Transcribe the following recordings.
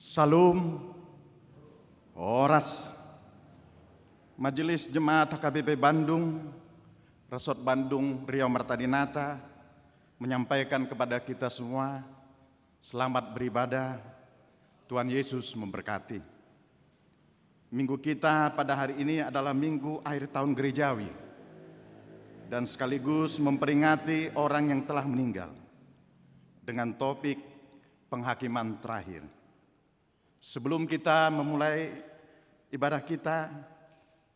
Salum, Horas, Majelis Jemaat HKBP Bandung, Resort Bandung Riau Martadinata, menyampaikan kepada kita semua, selamat beribadah, Tuhan Yesus memberkati. Minggu kita pada hari ini adalah minggu akhir tahun gerejawi, dan sekaligus memperingati orang yang telah meninggal, dengan topik penghakiman terakhir. Sebelum kita memulai ibadah kita,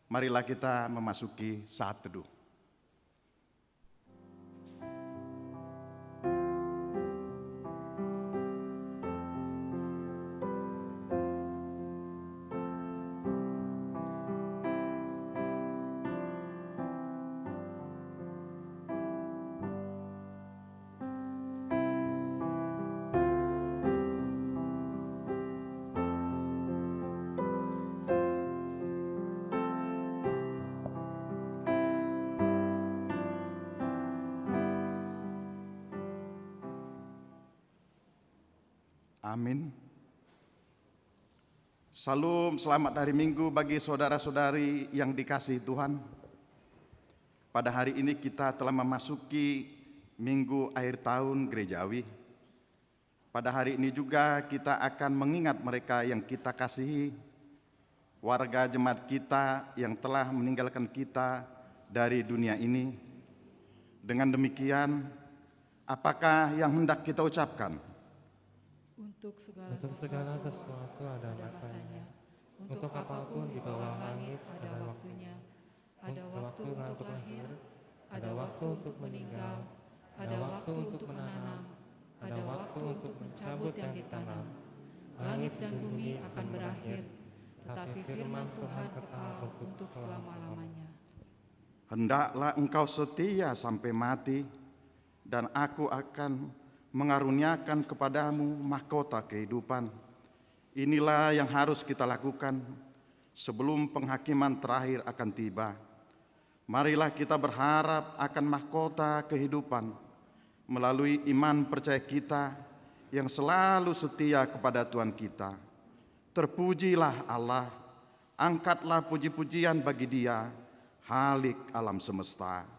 marilah kita memasuki saat teduh. Amin. Salam, selamat hari Minggu bagi saudara-saudari yang dikasihi Tuhan. Pada hari ini kita telah memasuki minggu akhir tahun gerejawi. Pada hari ini juga kita akan mengingat mereka yang kita kasihi, warga jemaat kita yang telah meninggalkan kita dari dunia ini. Dengan demikian, apakah yang hendak kita ucapkan? Untuk segala sesuatu ada masanya. Untuk apapun di bawah langit ada waktunya. Ada waktu untuk lahir, ada waktu untuk meninggal, ada waktu untuk menanam, ada waktu untuk mencabut yang ditanam. Langit dan bumi akan berakhir, tetapi firman Tuhan kekal untuk selama-lamanya. Hendaklah engkau setia sampai mati, dan aku akan mengaruniakan kepadamu mahkota kehidupan. Inilah yang harus kita lakukan sebelum penghakiman terakhir akan tiba. Marilah kita berharap akan mahkota kehidupan melalui iman percaya kita yang selalu setia kepada Tuhan kita. Terpujilah Allah, angkatlah puji-pujian bagi Dia, Halik alam semesta.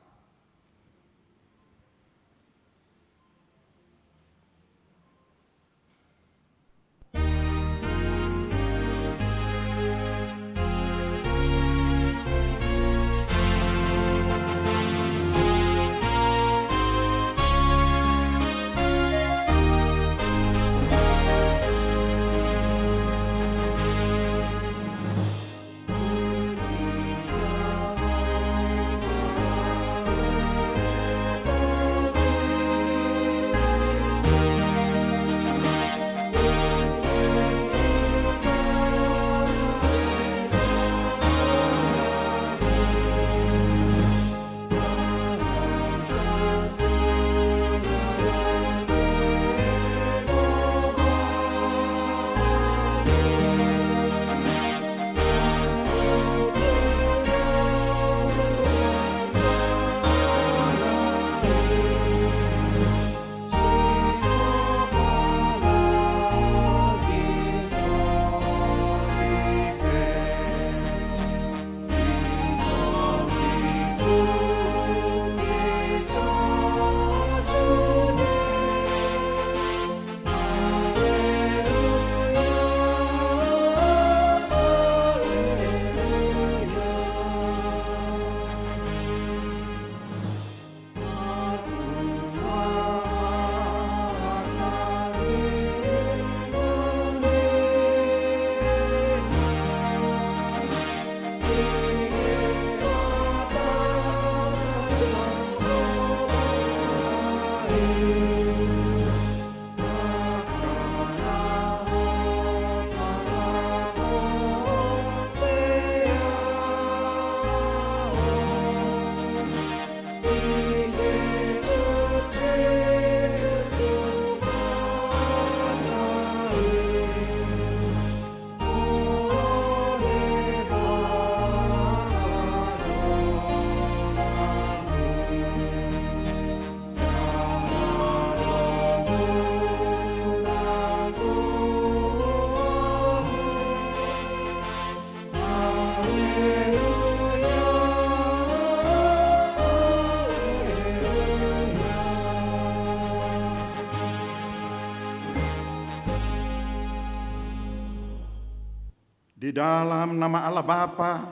Di dalam nama Allah Bapa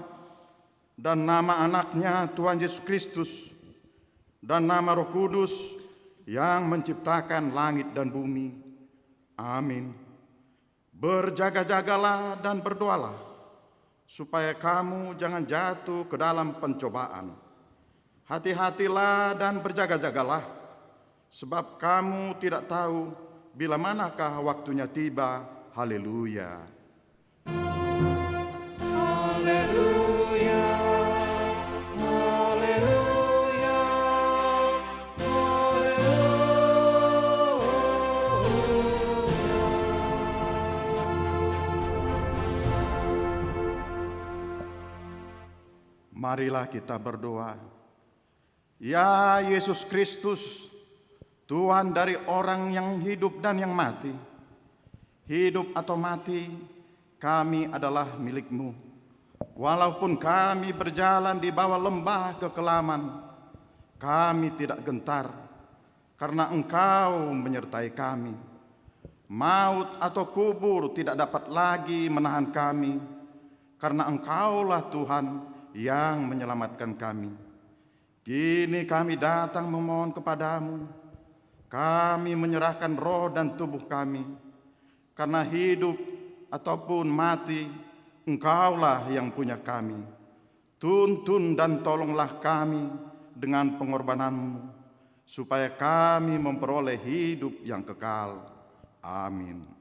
dan nama anaknya Tuhan Yesus Kristus dan nama Roh Kudus yang menciptakan langit dan bumi. Amin. Berjaga-jagalah dan berdoalah, supaya kamu jangan jatuh ke dalam pencobaan. Hati-hatilah dan berjaga-jagalah, sebab kamu tidak tahu bila manakah waktunya tiba. Haleluya. Haleluya. Haleluya. Marilah kita berdoa. Ya Yesus Kristus, Tuhan dari orang yang hidup dan yang mati, hidup atau mati, kami adalah milik-Mu. Walaupun kami berjalan di bawah lembah kekelaman, kami tidak gentar, karena Engkau menyertai kami. Maut atau kubur tidak dapat lagi menahan kami, karena Engkaulah Tuhan yang menyelamatkan kami. Kini kami datang memohon kepadamu, kami menyerahkan roh dan tubuh kami, karena hidup ataupun mati, Engkaulah yang punya kami. Tuntun dan tolonglah kami dengan pengorbanan-Mu, supaya kami memperoleh hidup yang kekal. Amin.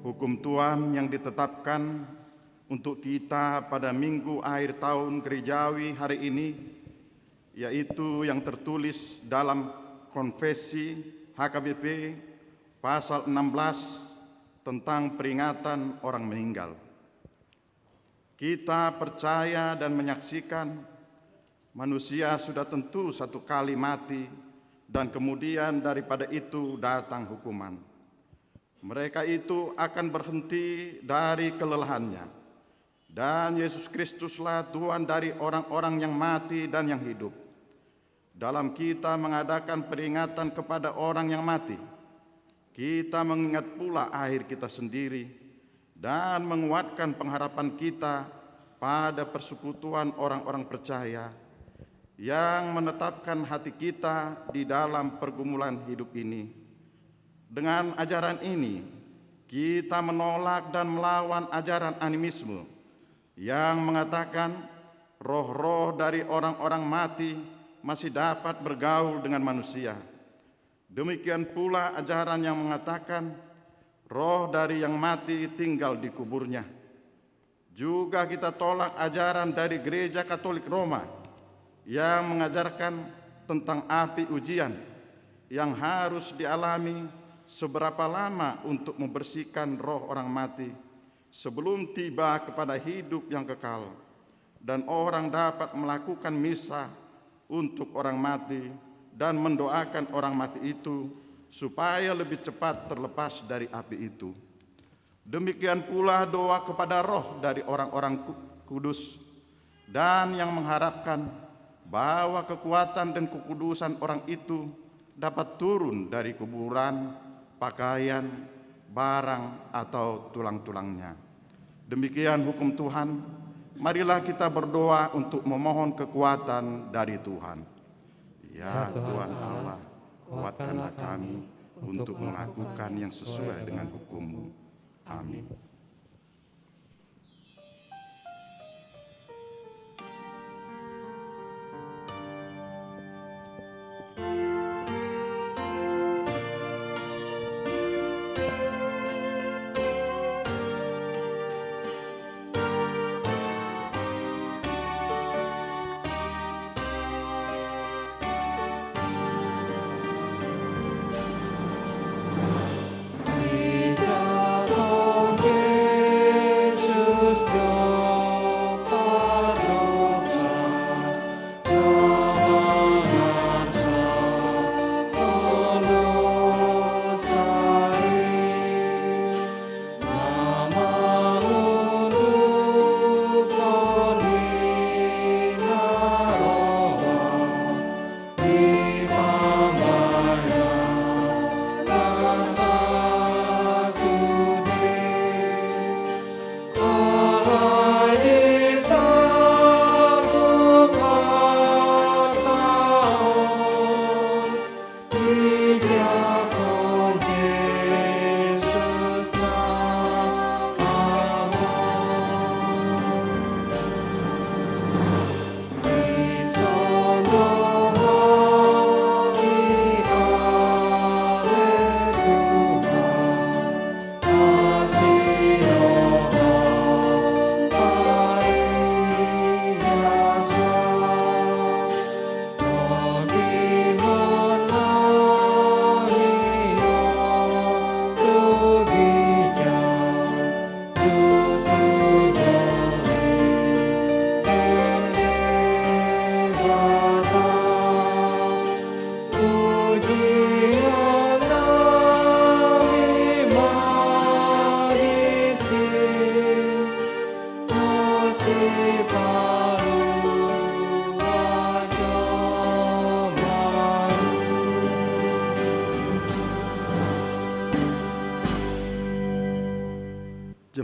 Hukum Tuhan yang ditetapkan untuk kita pada minggu akhir tahun gerejawi hari ini, yaitu yang tertulis dalam Konfesi HKBP pasal 16 tentang peringatan orang meninggal. Kita percaya dan menyaksikan manusia sudah tentu satu kali mati, dan kemudian daripada itu datang hukuman. Mereka itu akan berhenti dari kelelahannya, dan Yesus Kristuslah Tuhan dari orang-orang yang mati dan yang hidup. Dalam kita mengadakan peringatan kepada orang yang mati, kita mengingat pula akhir kita sendiri dan menguatkan pengharapan kita pada persekutuan orang-orang percaya yang menetapkan hati kita di dalam pergumulan hidup ini. Dengan ajaran ini, kita menolak dan melawan ajaran animisme yang mengatakan roh-roh dari orang-orang mati masih dapat bergaul dengan manusia. Demikian pula ajaran yang mengatakan roh dari yang mati tinggal di kuburnya. Juga kita tolak ajaran dari Gereja Katolik Roma yang mengajarkan tentang api ujian yang harus dialami seberapa lama untuk membersihkan roh orang mati sebelum tiba kepada hidup yang kekal, dan orang dapat melakukan misa untuk orang mati dan mendoakan orang mati itu supaya lebih cepat terlepas dari api itu. Demikian pula doa kepada roh dari orang-orang kudus, dan yang mengharapkan bahwa kekuatan dan kekudusan orang itu dapat turun dari kuburan, pakaian, barang, atau tulang-tulangnya. Demikian hukum Tuhan. Marilah kita berdoa untuk memohon kekuatan dari Tuhan. Ya Tuhan Allah, kuatkanlah kami untuk melakukan yang sesuai dengan hukum-Mu. Amin.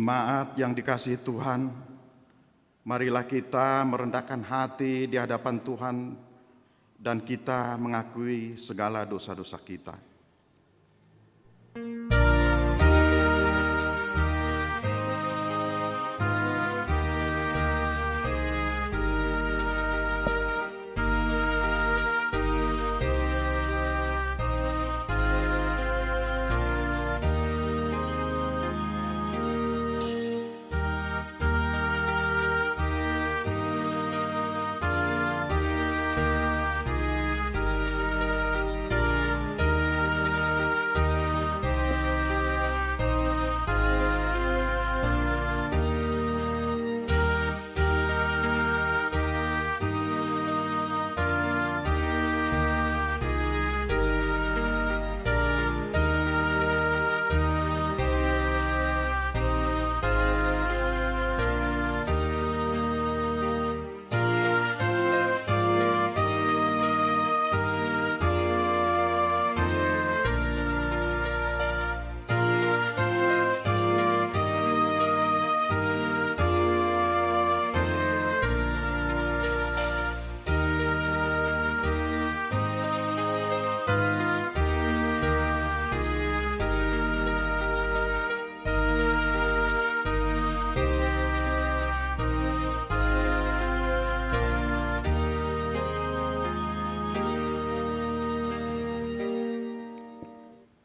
Jemaat yang dikasihi Tuhan, marilah kita merendahkan hati di hadapan Tuhan dan kita mengakui segala dosa-dosa kita.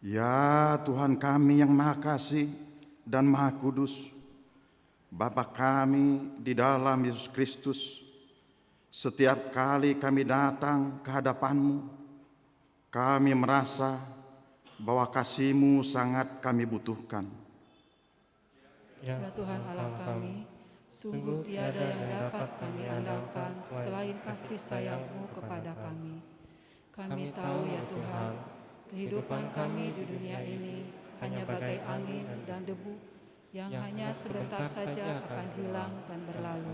Ya Tuhan kami yang Maha Kasih dan Maha Kudus, Bapa kami di dalam Yesus Kristus, setiap kali kami datang ke hadapan-Mu, kami merasa bahwa kasih-Mu sangat kami butuhkan. Ya Tuhan Allah kami, sungguh tiada yang dapat kami andalkan selain kasih sayang-Mu kepada kami. Kami tahu ya Tuhan, kehidupan kami di dunia ini hanya bagai angin dan debu yang hanya sebentar saja akan hilang dan berlalu.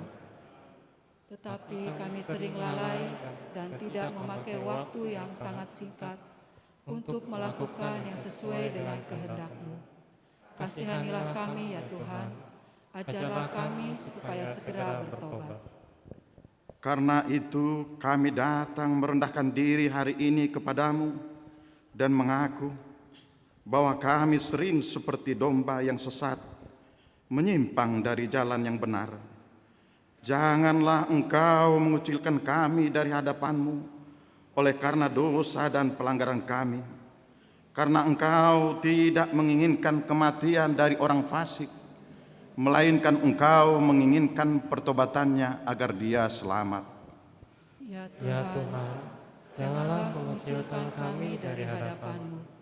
Tetapi kami sering lalai dan tidak memakai waktu yang sangat singkat untuk melakukan yang sesuai dengan kehendak-Mu. Kasihanilah kami ya Tuhan, ajarlah kami supaya segera bertobat. Karena itu kami datang merendahkan diri hari ini kepadamu dan mengaku bahwa kami sering seperti domba yang sesat, menyimpang dari jalan yang benar. Janganlah Engkau mengucilkan kami dari hadapan-Mu oleh karena dosa dan pelanggaran kami, karena Engkau tidak menginginkan kematian dari orang fasik, melainkan Engkau menginginkan pertobatannya agar dia selamat. Ya Tuhan, janganlah mengucilkan kami dari hadapan-Mu.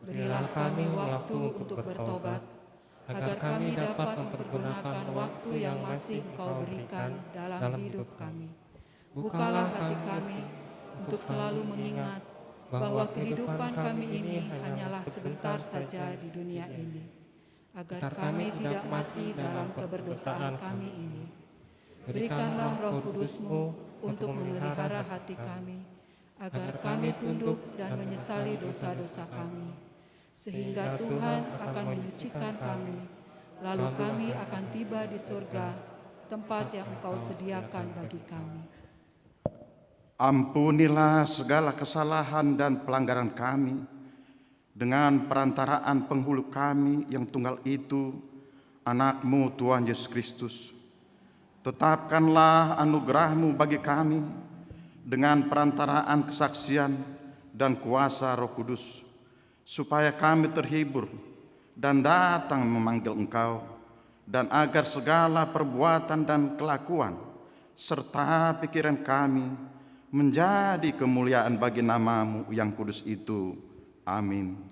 Berilah kami waktu untuk bertobat, agar kami dapat mempergunakan waktu yang masih Engkau berikan dalam hidup kami. Bukalah hati kami untuk selalu mengingat bahwa kehidupan kami ini hanyalah sebentar saja di dunia ini, agar kami tidak mati dalam keberdosaan kami ini. Berikanlah Roh Kudus-Mu untuk memelihara hati kami, agar kami tunduk dan menyesali dosa-dosa kami, sehingga Tuhan akan menyucikan kami, lalu kami akan tiba di surga, tempat yang Engkau sediakan bagi kami. Ampunilah segala kesalahan dan pelanggaran kami, dengan perantaraan penghulu kami yang tunggal itu, Anak-Mu Tuhan Yesus Kristus. Tetapkanlah anugerah-Mu bagi kami, dengan perantaraan kesaksian dan kuasa Roh Kudus, supaya kami terhibur dan datang memanggil Engkau, dan agar segala perbuatan dan kelakuan serta pikiran kami menjadi kemuliaan bagi nama-Mu yang kudus itu. Amin.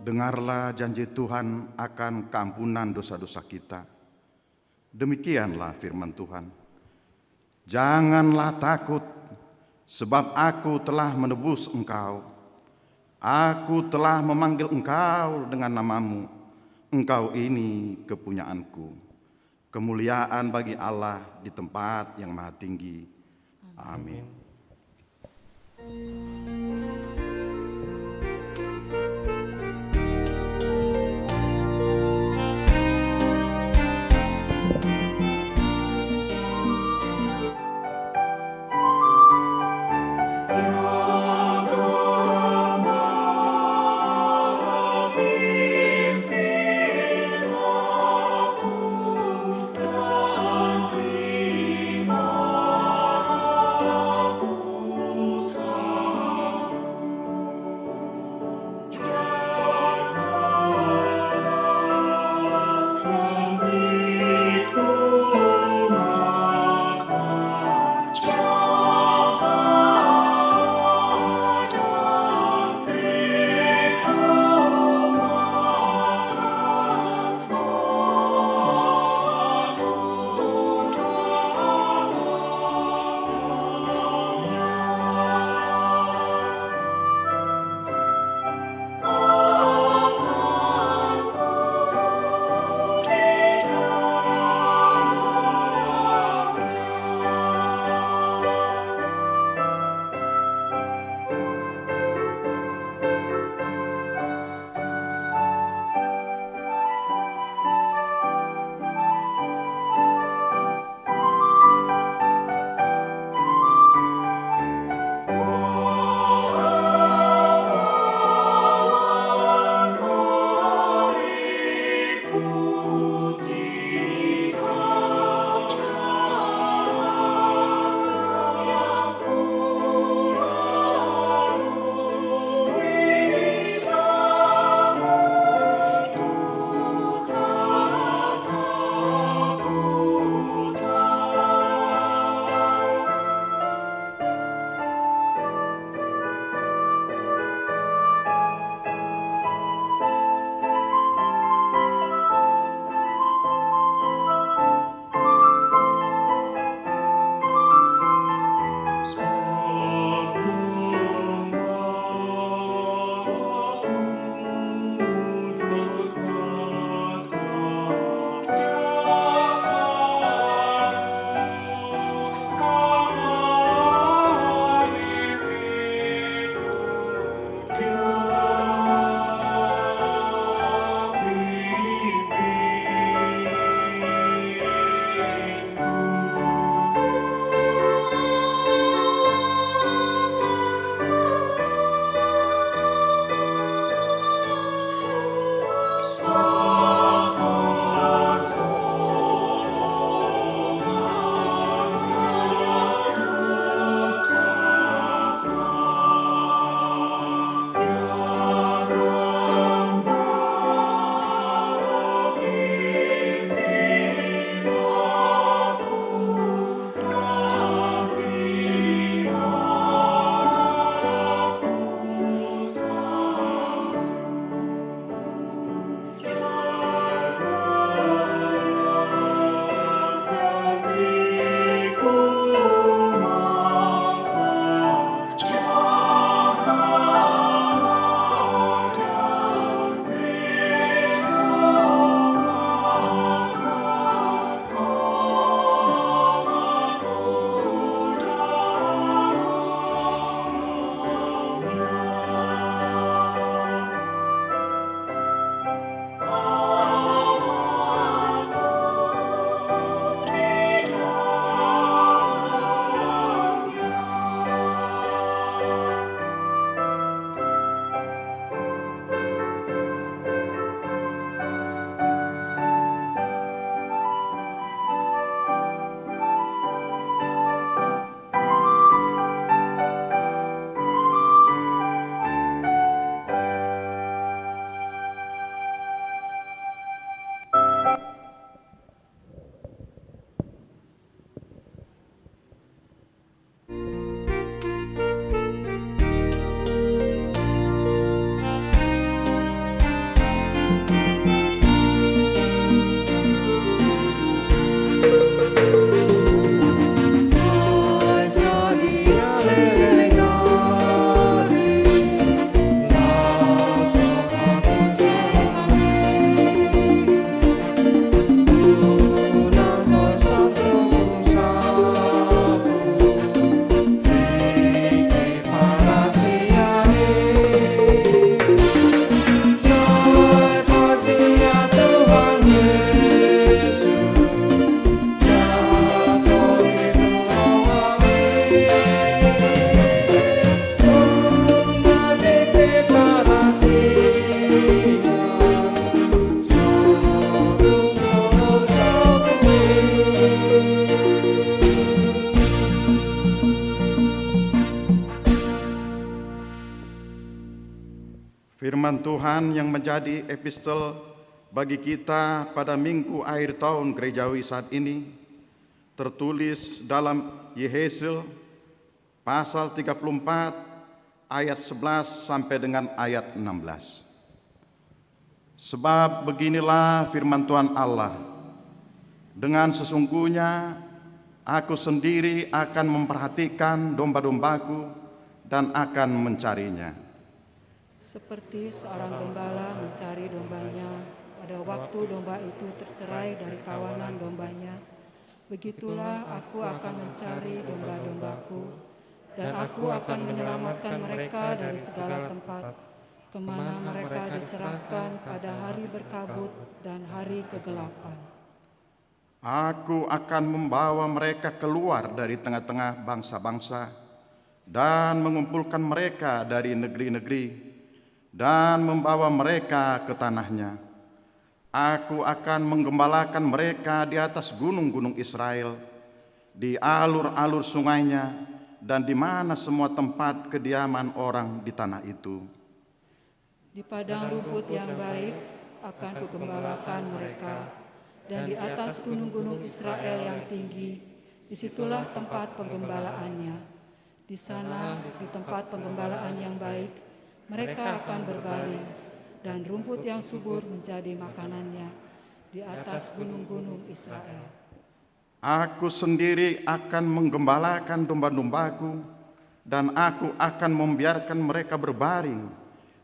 Dengarlah janji Tuhan akan keampunan dosa-dosa kita. Demikianlah firman Tuhan. Janganlah takut, sebab aku telah menebus engkau. Aku telah memanggil engkau dengan namamu. Engkau ini kepunyaanku. Kemuliaan bagi Allah di tempat yang maha tinggi. Amin. Firman Tuhan yang menjadi epistel bagi kita pada minggu akhir tahun gerejawi saat ini tertulis dalam Yehezkel pasal 34 ayat 11 sampai dengan ayat 16. Sebab beginilah firman Tuhan Allah, dengan sesungguhnya aku sendiri akan memperhatikan domba-dombaku dan akan mencarinya. Seperti seorang gembala mencari dombanya pada waktu domba itu tercerai dari kawanan dombanya, begitulah aku akan mencari domba-dombaku, dan aku akan menyelamatkan mereka dari segala tempat, kemana mereka diserahkan pada hari berkabut dan hari kegelapan. Aku akan membawa mereka keluar dari tengah-tengah bangsa-bangsa dan mengumpulkan mereka dari negeri-negeri dan membawa mereka ke tanahnya. Aku akan menggembalakan mereka di atas gunung-gunung Israel, di alur-alur sungainya, dan di mana semua tempat kediaman orang di tanah itu. Di padang rumput yang baik akan kugembalakan mereka, dan di atas gunung-gunung Israel yang tinggi, disitulah tempat penggembalaannya. Di sana, di tempat penggembalaan yang baik, mereka akan berbaring, dan rumput yang subur menjadi makanannya di atas gunung-gunung Israel. Aku sendiri akan menggembalakan domba-dombaku, dan aku akan membiarkan mereka berbaring.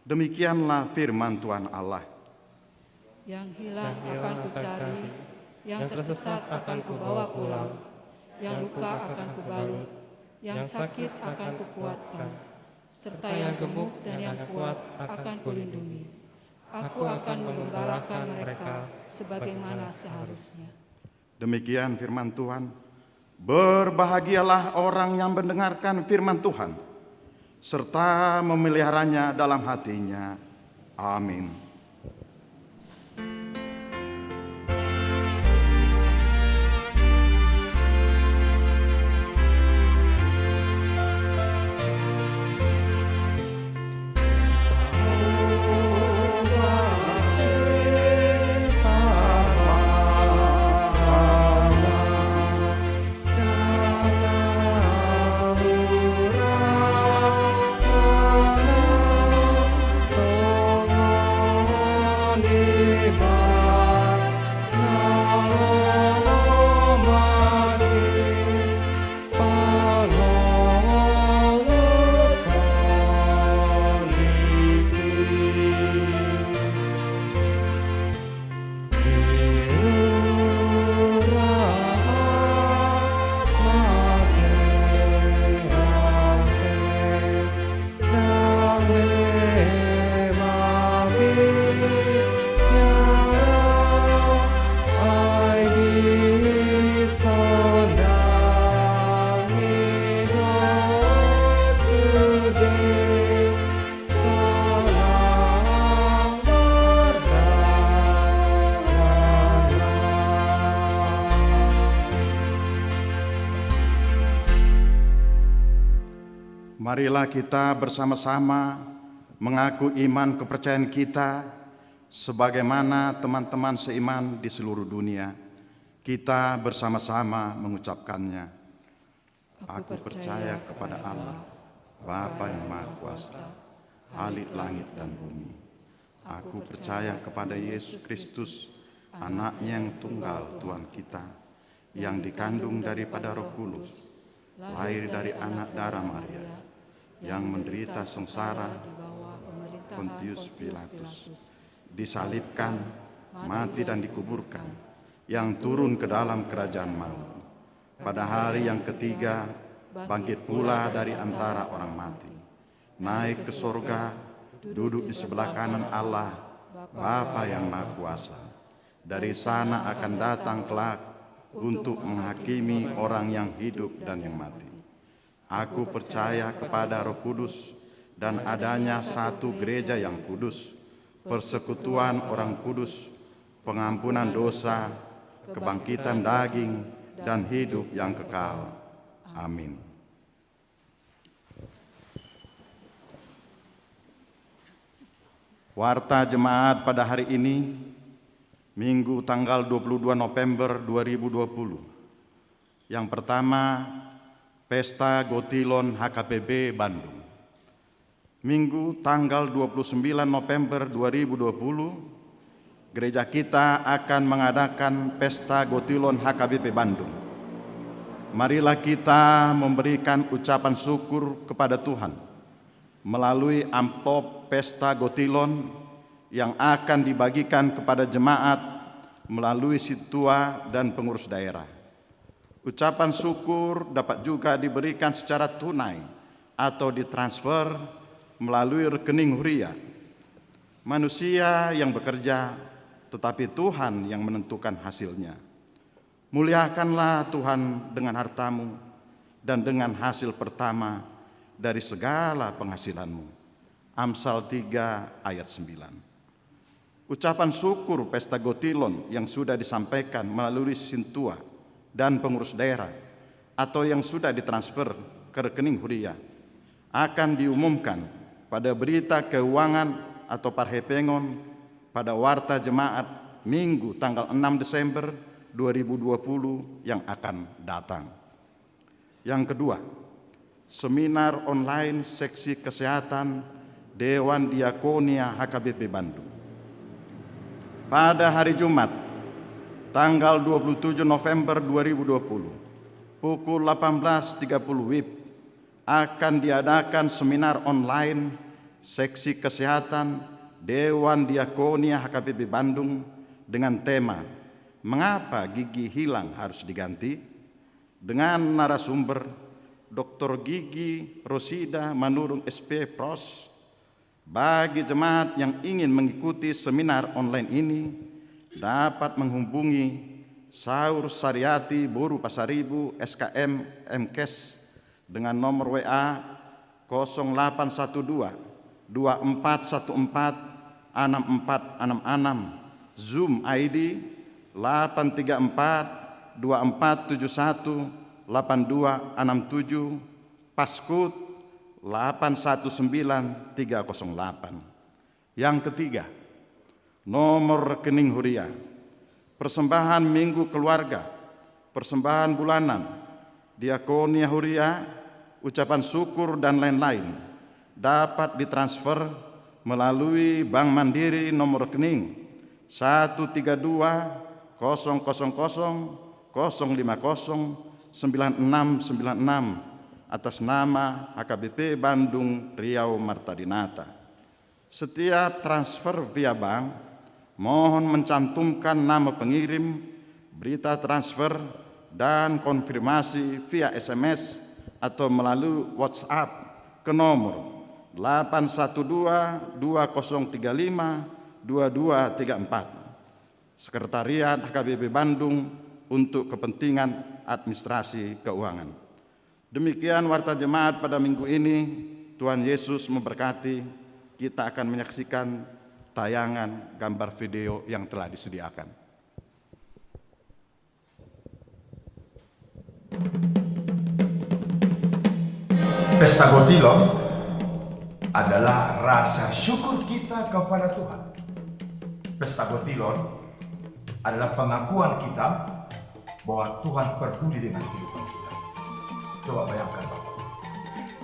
Demikianlah firman Tuhan Allah. Yang hilang akan kucari, yang tersesat akan kubawa pulang, yang luka akan kubalut, yang sakit akan kukuatkan, serta yang gemuk dan yang kuat akan kulindungi. Aku akan menggembalakan mereka sebagaimana seharusnya. Demikian firman Tuhan. Berbahagialah orang yang mendengarkan firman Tuhan, serta memeliharanya dalam hatinya. Amin. Marilah kita bersama-sama mengaku iman kepercayaan kita sebagaimana teman-teman seiman di seluruh dunia. Kita bersama-sama mengucapkannya. Aku percaya kepada Allah, Bapa yang Maha Kuasa, Khalik langit dan bumi. Aku percaya kepada Yesus Kristus, Anaknya yang tunggal Tuhan kita, yang dikandung daripada Roh Kudus, lahir dari anak darah Maria, yang menderita sengsara Pontius Pilatus, disalibkan, mati dan dikuburkan, yang turun ke dalam kerajaan maut. Pada hari yang ketiga, bangkit pula dari antara orang mati, naik ke sorga, duduk di sebelah kanan Allah, Bapa yang Maha Kuasa. Dari sana akan datang kelak untuk menghakimi orang yang hidup dan yang mati. Aku percaya kepada Roh Kudus dan adanya satu gereja yang kudus, persekutuan orang kudus, pengampunan dosa, kebangkitan daging, dan hidup yang kekal. Amin. Warta jemaat pada hari ini, Minggu tanggal 22 November 2020. Yang pertama, Pesta Gotilon HKBP Bandung. Minggu tanggal 29 November 2020, gereja kita akan mengadakan Pesta Gotilon HKBP Bandung. Marilah kita memberikan ucapan syukur kepada Tuhan melalui amplop Pesta Gotilon yang akan dibagikan kepada jemaat melalui situa dan pengurus daerah. Ucapan syukur dapat juga diberikan secara tunai atau ditransfer melalui rekening Huria. Manusia yang bekerja, tetapi Tuhan yang menentukan hasilnya. Muliakanlah Tuhan dengan hartamu dan dengan hasil pertama dari segala penghasilanmu. Amsal 3 ayat 9. Ucapan syukur Pesta Gotilon yang sudah disampaikan melalui sintua dan pengurus daerah atau yang sudah ditransfer ke rekening Huria akan diumumkan pada berita keuangan atau parhepengon pada warta jemaat Minggu tanggal 6 Desember 2020 yang akan datang. Yang kedua, seminar online seksi kesehatan Dewan Diakonia HKBP Bandung. Pada hari Jumat, tanggal 27 November 2020, pukul 18.30 WIB, akan diadakan seminar online seksi kesehatan Dewan Diakonia HKBP Bandung dengan tema "Mengapa gigi hilang harus diganti?" dengan narasumber Dr. Gigi Rosida Manurung SP Pros. Bagi jemaat yang ingin mengikuti seminar online ini dapat menghubungi Saur Sariati Boru Pasaribu SKM MKes dengan nomor WA 0812 2414 6466, Zoom ID 834 2471 8267, Passcode 819308. Yang ketiga, nomor rekening Huria, persembahan minggu keluarga, persembahan bulanan, diakonia Huria, ucapan syukur dan lain-lain dapat ditransfer melalui Bank Mandiri nomor rekening 132 000 050 9696 atas nama HKBP Bandung Riau Martadinata. Setiap transfer via bank mohon mencantumkan nama pengirim, berita transfer, dan konfirmasi via SMS atau melalui WhatsApp ke nomor 812 2035 2234. Sekretariat HKBP Bandung untuk kepentingan administrasi keuangan. Demikian warta jemaat pada minggu ini. Tuhan Yesus memberkati. Kita akan menyaksikan tayangan gambar video yang telah disediakan. Pesta Gotilon adalah rasa syukur kita kepada Tuhan. Pesta Gotilon adalah pengakuan kita bahwa Tuhan peduli dengan kehidupan kita. Coba bayangkan Bapak,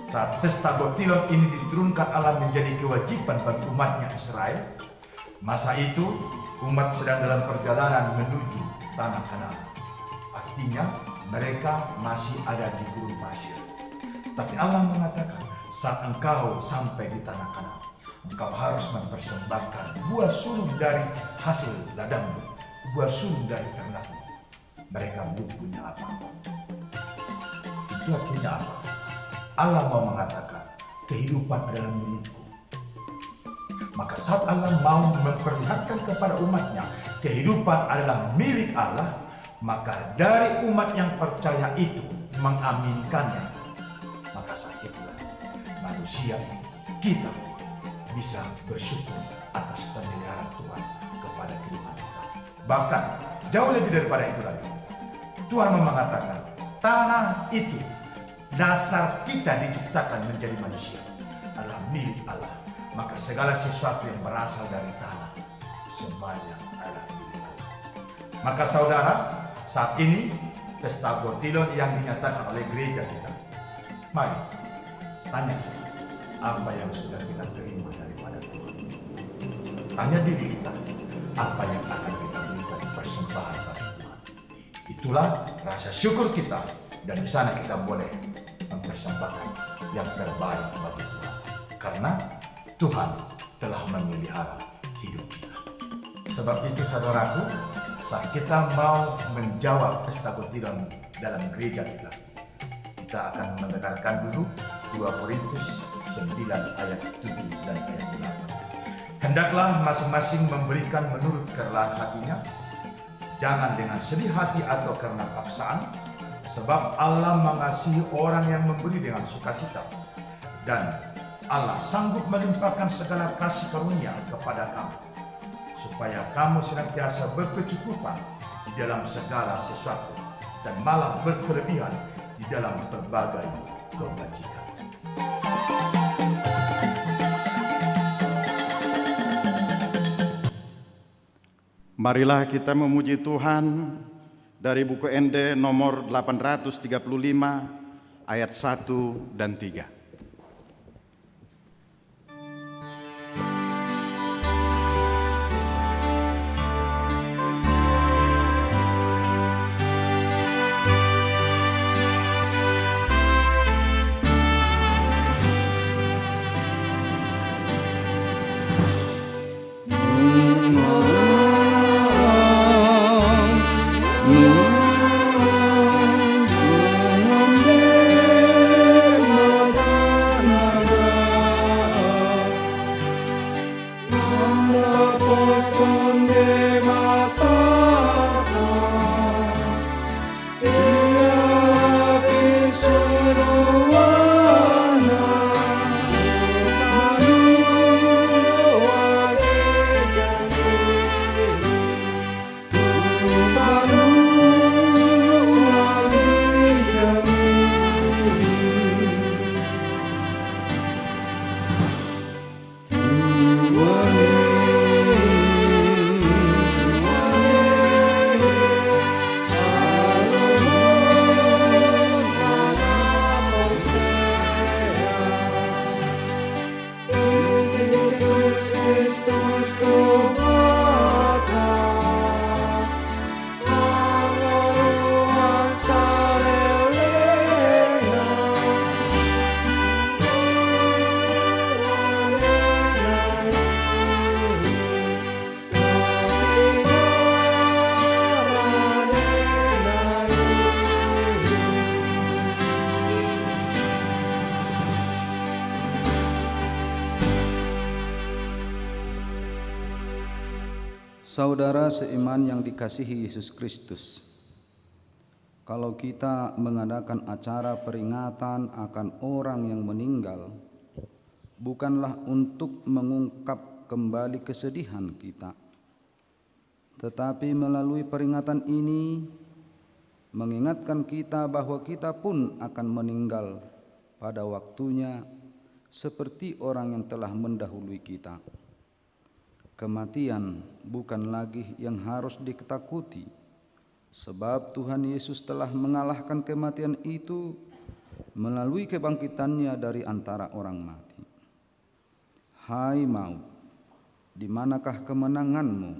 saat Pesta Gotilon ini diturunkan Allah menjadi kewajiban bagi umatnya Israel, masa itu umat sedang dalam perjalanan menuju tanah Kanaan. Artinya mereka masih ada di gurun pasir. Tapi Allah mengatakan, saat engkau sampai di tanah Kanaan, engkau harus mempersembahkan buah sulung dari hasil ladangmu, buah sulung dari ternakmu. Mereka belum punya apa-apa. Itu artinya apa? Allah mau mengatakan, kehidupan adalah milikku. Maka saat Allah mau memperlihatkan kepada umatnya, kehidupan adalah milik Allah, maka dari umat yang percaya itu mengaminkannya, maka saat itulah manusia itu, kita bisa bersyukur atas pemeliharaan Tuhan kepada kehidupan kita. Bahkan jauh lebih daripada itu lagi, Tuhan mengatakan tanah itu, dasar kita diciptakan menjadi manusia, adalah milik Allah. maka segala sesuatu yang berasal dari tanah semuanya adalah milik Allah. Maka saudara, saat ini pesta Kotilon yang dinyatakan oleh gereja kita, mari tanya apa yang sudah kita terima daripada Tuhan. Tanya diri kita, apa yang akan kita berikan persembahan bagi Tuhan. Itulah rasa syukur kita, dan di sana kita boleh mempersembahkan yang terbaik bagi Tuhan. Karena Tuhan telah memelihara hidup kita. Sebab itu saudaraku, saat kita mau menjawab pesta Kotilon dalam gereja kita, kita akan mendengarkan dulu 2 Korintus 9 ayat 7 dan ayat 8. Hendaklah masing-masing memberikan menurut kerelaan hatinya, jangan dengan sedih hati atau karena paksaan, sebab Allah mengasihi orang yang memberi dengan sukacita, dan Allah sanggup melimpahkan segala kasih karunia kepada kamu, supaya kamu senantiasa berkecukupan di dalam segala sesuatu, dan malah berkelebihan di dalam berbagai kebajikan. Marilah kita memuji Tuhan dari buku ND nomor 835 ayat 1 dan 3. Saudara seiman yang dikasihi Yesus Kristus, kalau kita mengadakan acara peringatan akan orang yang meninggal, bukanlah untuk mengungkap kembali kesedihan kita, tetapi melalui peringatan ini mengingatkan kita bahwa kita pun akan meninggal pada waktunya seperti orang yang telah mendahului kita. Kematian bukan lagi yang harus ditakuti, sebab Tuhan Yesus telah mengalahkan kematian itu melalui kebangkitannya dari antara orang mati. Hai maut, di manakah kemenanganmu?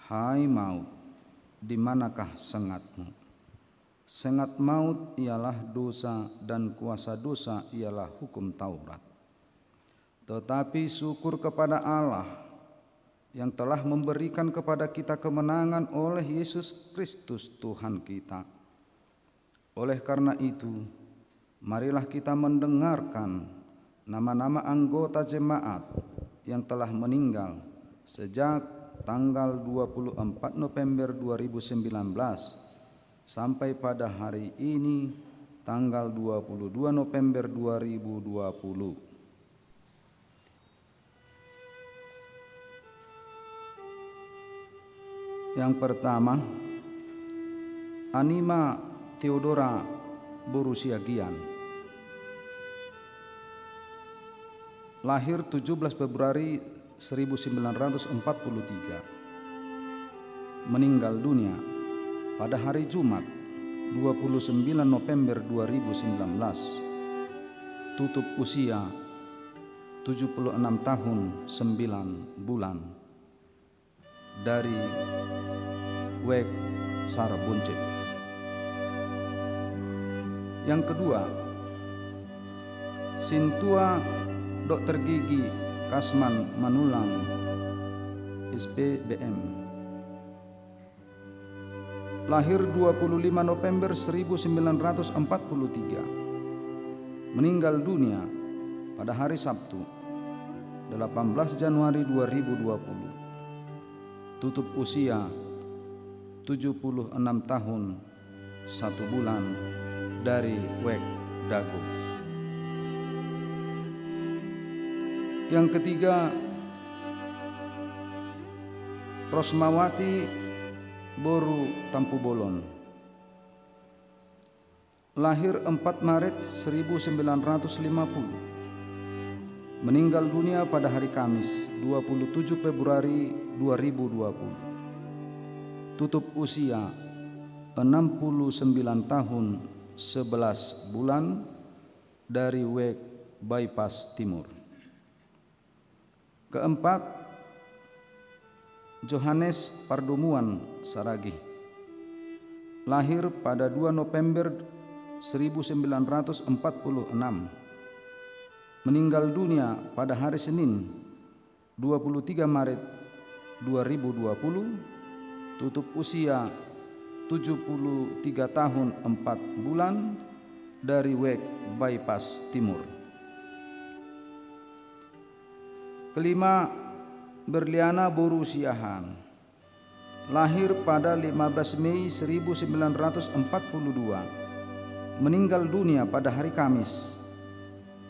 Hai maut, di manakah sengatmu? Sengat maut ialah dosa, dan kuasa dosa ialah hukum Taurat. Tetapi syukur kepada Allah yang telah memberikan kepada kita kemenangan oleh Yesus Kristus Tuhan kita. Oleh karena itu, marilah kita mendengarkan nama-nama anggota jemaat yang telah meninggal sejak tanggal 24 November 2019 sampai pada hari ini tanggal 22 November 2020. Yang pertama, Anima Theodora Borusiagian. lahir 17 Februari 1943. Meninggal dunia pada hari Jumat 29 November 2019. Tutup usia 76 tahun 9 bulan dari Wek Sar Buncep. Yang kedua, Sintua Dr. Gigi Kasman Manulang, SPBM. Lahir 25 November 1943. Meninggal dunia pada hari Sabtu 18 Januari 2020. Tutup usia 76 tahun 1 bulan dari Wek Dago. Yang ketiga, Rosmawati Boru Tampu Bolon. Lahir 4 Maret 1950. Meninggal dunia pada hari Kamis 27 Februari 2020. Tutup usia 69 tahun 11 bulan dari Wek Bypass Timur. Keempat, Johannes Pardomuan Saragih. Lahir pada 2 November 1946. Meninggal dunia pada hari Senin 23 Maret 2020. Tutup usia 73 tahun 4 bulan dari Wek Bypass Timur. Kelima, Berliana Boru Siahan. Lahir pada 15 Mei 1942. Meninggal dunia pada hari Kamis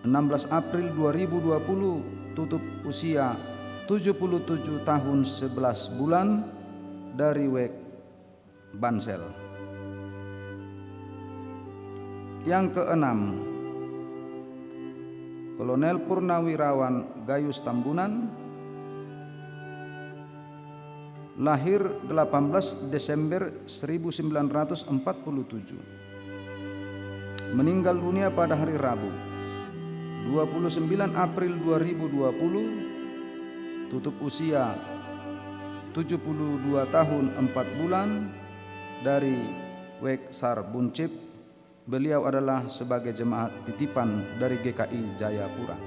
16 April 2020. Tutup usia 77 tahun 11 bulan dari Wek Bansel. Yang keenam, Kolonel Purnawirawan Gayus Tambunan. Lahir 18 Desember 1947. Meninggal dunia pada hari Rabu 29 April 2020. Tutup usia 72 tahun 4 bulan dari Wek Sar Buncep. Beliau adalah sebagai jemaat titipan dari GKI Jayapura.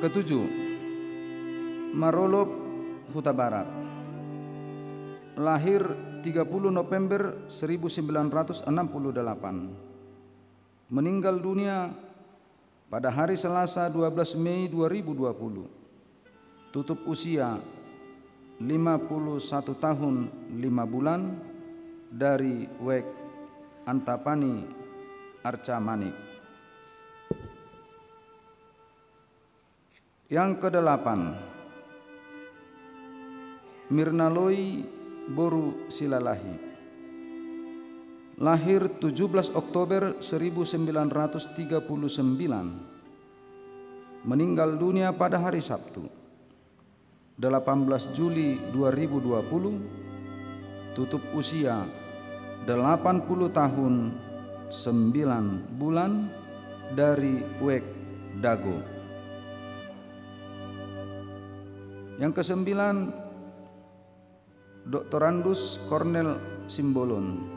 Ketujuh, Marolop Huta Barat. Lahir 30 November 1968. Meninggal dunia pada hari Selasa 12 Mei 2020. Tutup usia 51 tahun 5 bulan dari Wek Antapani Arca Manik. Yang kedelapan, Mirnaloi Boru Silalahi. Lahir 17 Oktober 1939. Meninggal dunia pada hari Sabtu 18 Juli 2020. Tutup usia 80 tahun 9 bulan dari Wek Dago. Yang kesembilan, Dr. Andus Cornel Simbolon.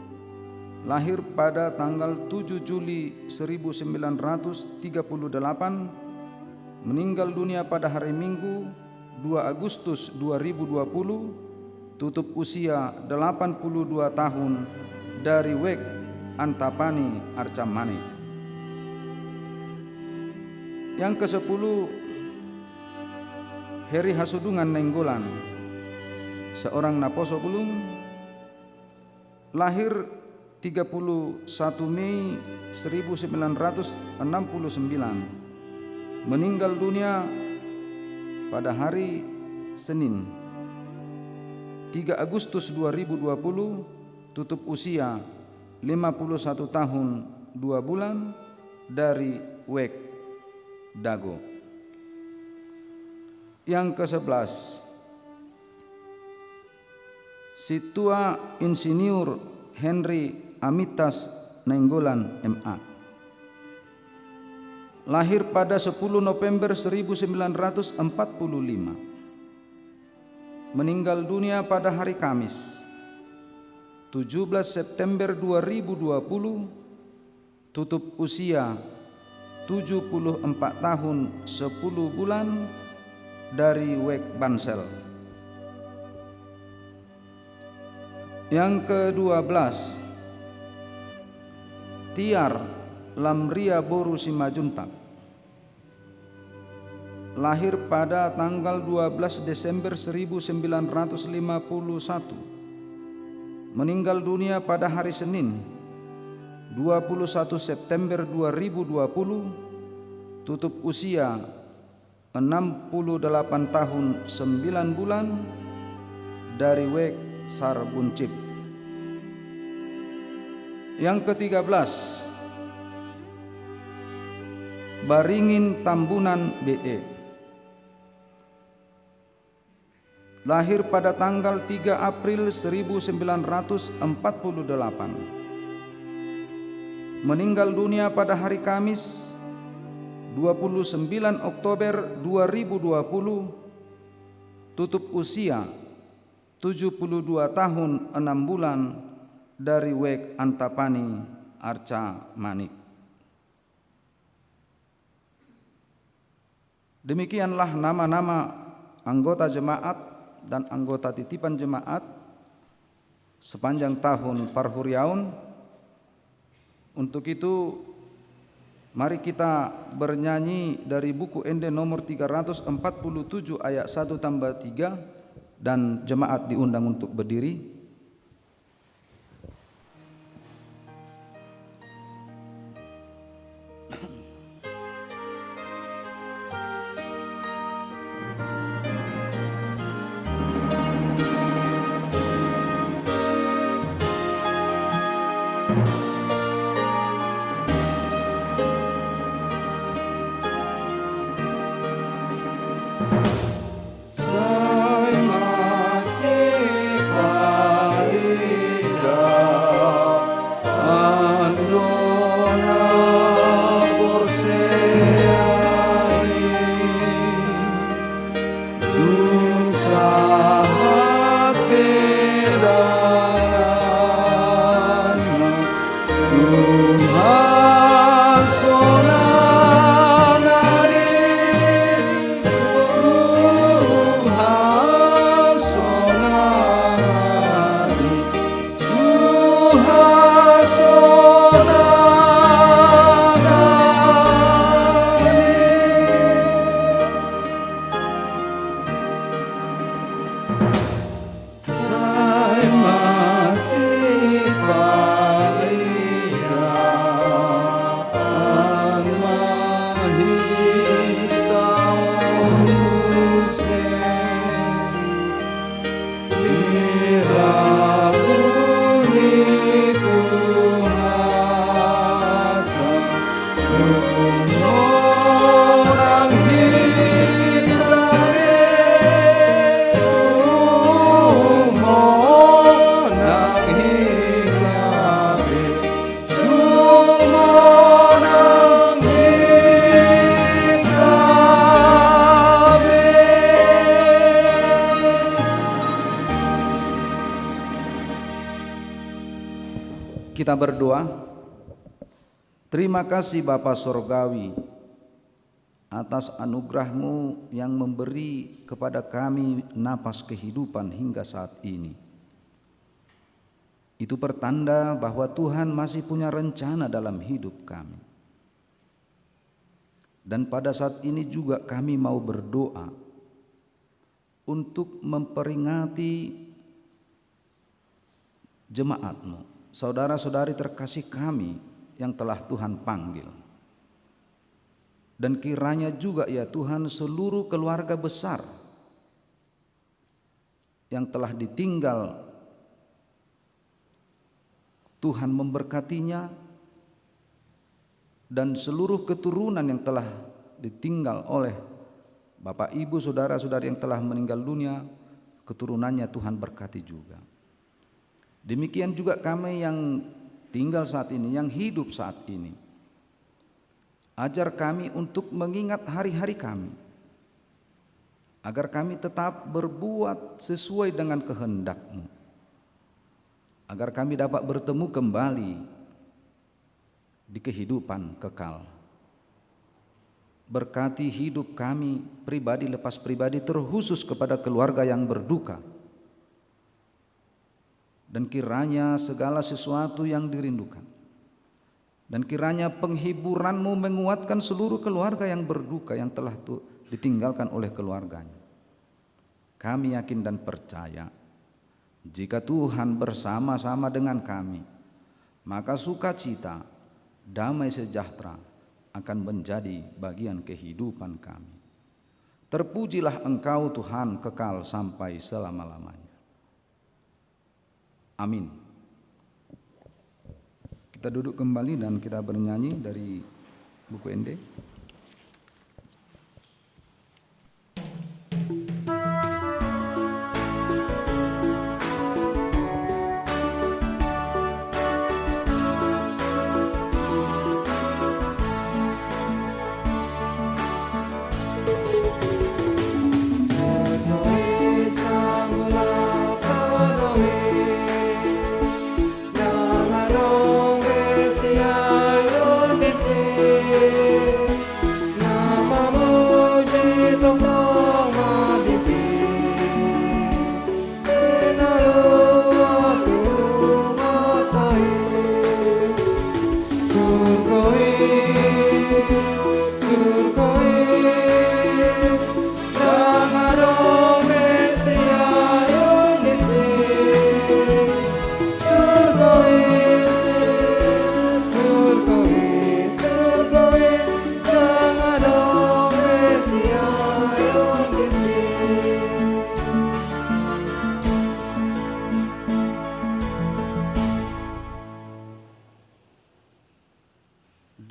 Lahir pada tanggal 7 Juli 1938. Meninggal dunia pada hari Minggu 2 Agustus 2020. Tutup usia 82 tahun dari Wek Antapani Arca Manik. Yang ke-10, Heri Hasudungan Nenggolan, seorang Naposo Bulung. Lahir 31 Mei 1969. Meninggal dunia pada hari Senin 3 Agustus 2020. Tutup usia 51 tahun 2 bulan dari Wek Dago. Yang ke-11, Situa Insinyur Henry Amitas Nainggolan MA. Lahir pada 10 November 1945. Meninggal dunia pada hari Kamis 17 September 2020, tutup usia 74 tahun 10 bulan dari Wek Bansel. Yang ke-12, Tiar Lamria Boru Simajuntak. Lahir pada tanggal 12 Desember 1951. Meninggal dunia pada hari Senin 21 September 2020, tutup usia 68 tahun 9 bulan dari Wek Sar Buncip. Yang ke-13, Baringin Tambunan BE. Lahir pada tanggal 3 April 1948. Meninggal dunia pada hari Kamis 29 Oktober 2020, tutup usia 72 tahun 6 bulan dari Wek Antapani Arca Manik. Demikianlah nama-nama anggota jemaat dan anggota titipan jemaat sepanjang tahun Parhuriaun. Untuk itu mari kita bernyanyi dari buku Ende nomor 347 ayat 1 tambah 3, dan jemaat diundang untuk berdiri. Kita berdoa. Terima kasih Bapa Sorgawi atas anugerah-Mu yang memberi kepada kami napas kehidupan hingga saat ini. Itu pertanda bahwa Tuhan masih punya rencana dalam hidup kami. Dan pada saat ini juga kami mau berdoa untuk memperingati jemaat-Mu, saudara-saudari terkasih kami yang telah Tuhan panggil. Dan kiranya juga ya Tuhan seluruh keluarga besar yang telah ditinggal, Tuhan memberkatinya, dan seluruh keturunan yang telah ditinggal oleh Bapak, Ibu, saudara-saudari yang telah meninggal dunia, keturunannya Tuhan berkati juga. Demikian juga kami yang tinggal saat ini, yang hidup saat ini. Ajar kami untuk mengingat hari-hari kami, agar kami tetap berbuat sesuai dengan kehendak-Mu, agar kami dapat bertemu kembali di kehidupan kekal. Berkati hidup kami pribadi lepas pribadi, terkhusus kepada keluarga yang berduka. Dan kiranya segala sesuatu yang dirindukan, dan kiranya penghiburan-Mu menguatkan seluruh keluarga yang berduka, yang telah ditinggalkan oleh keluarganya. Kami yakin dan percaya, jika Tuhan bersama-sama dengan kami, maka sukacita, damai sejahtera akan menjadi bagian kehidupan kami. Terpujilah Engkau Tuhan kekal sampai selama-lamanya. Amin. Kita duduk kembali dan kita bernyanyi dari buku ND.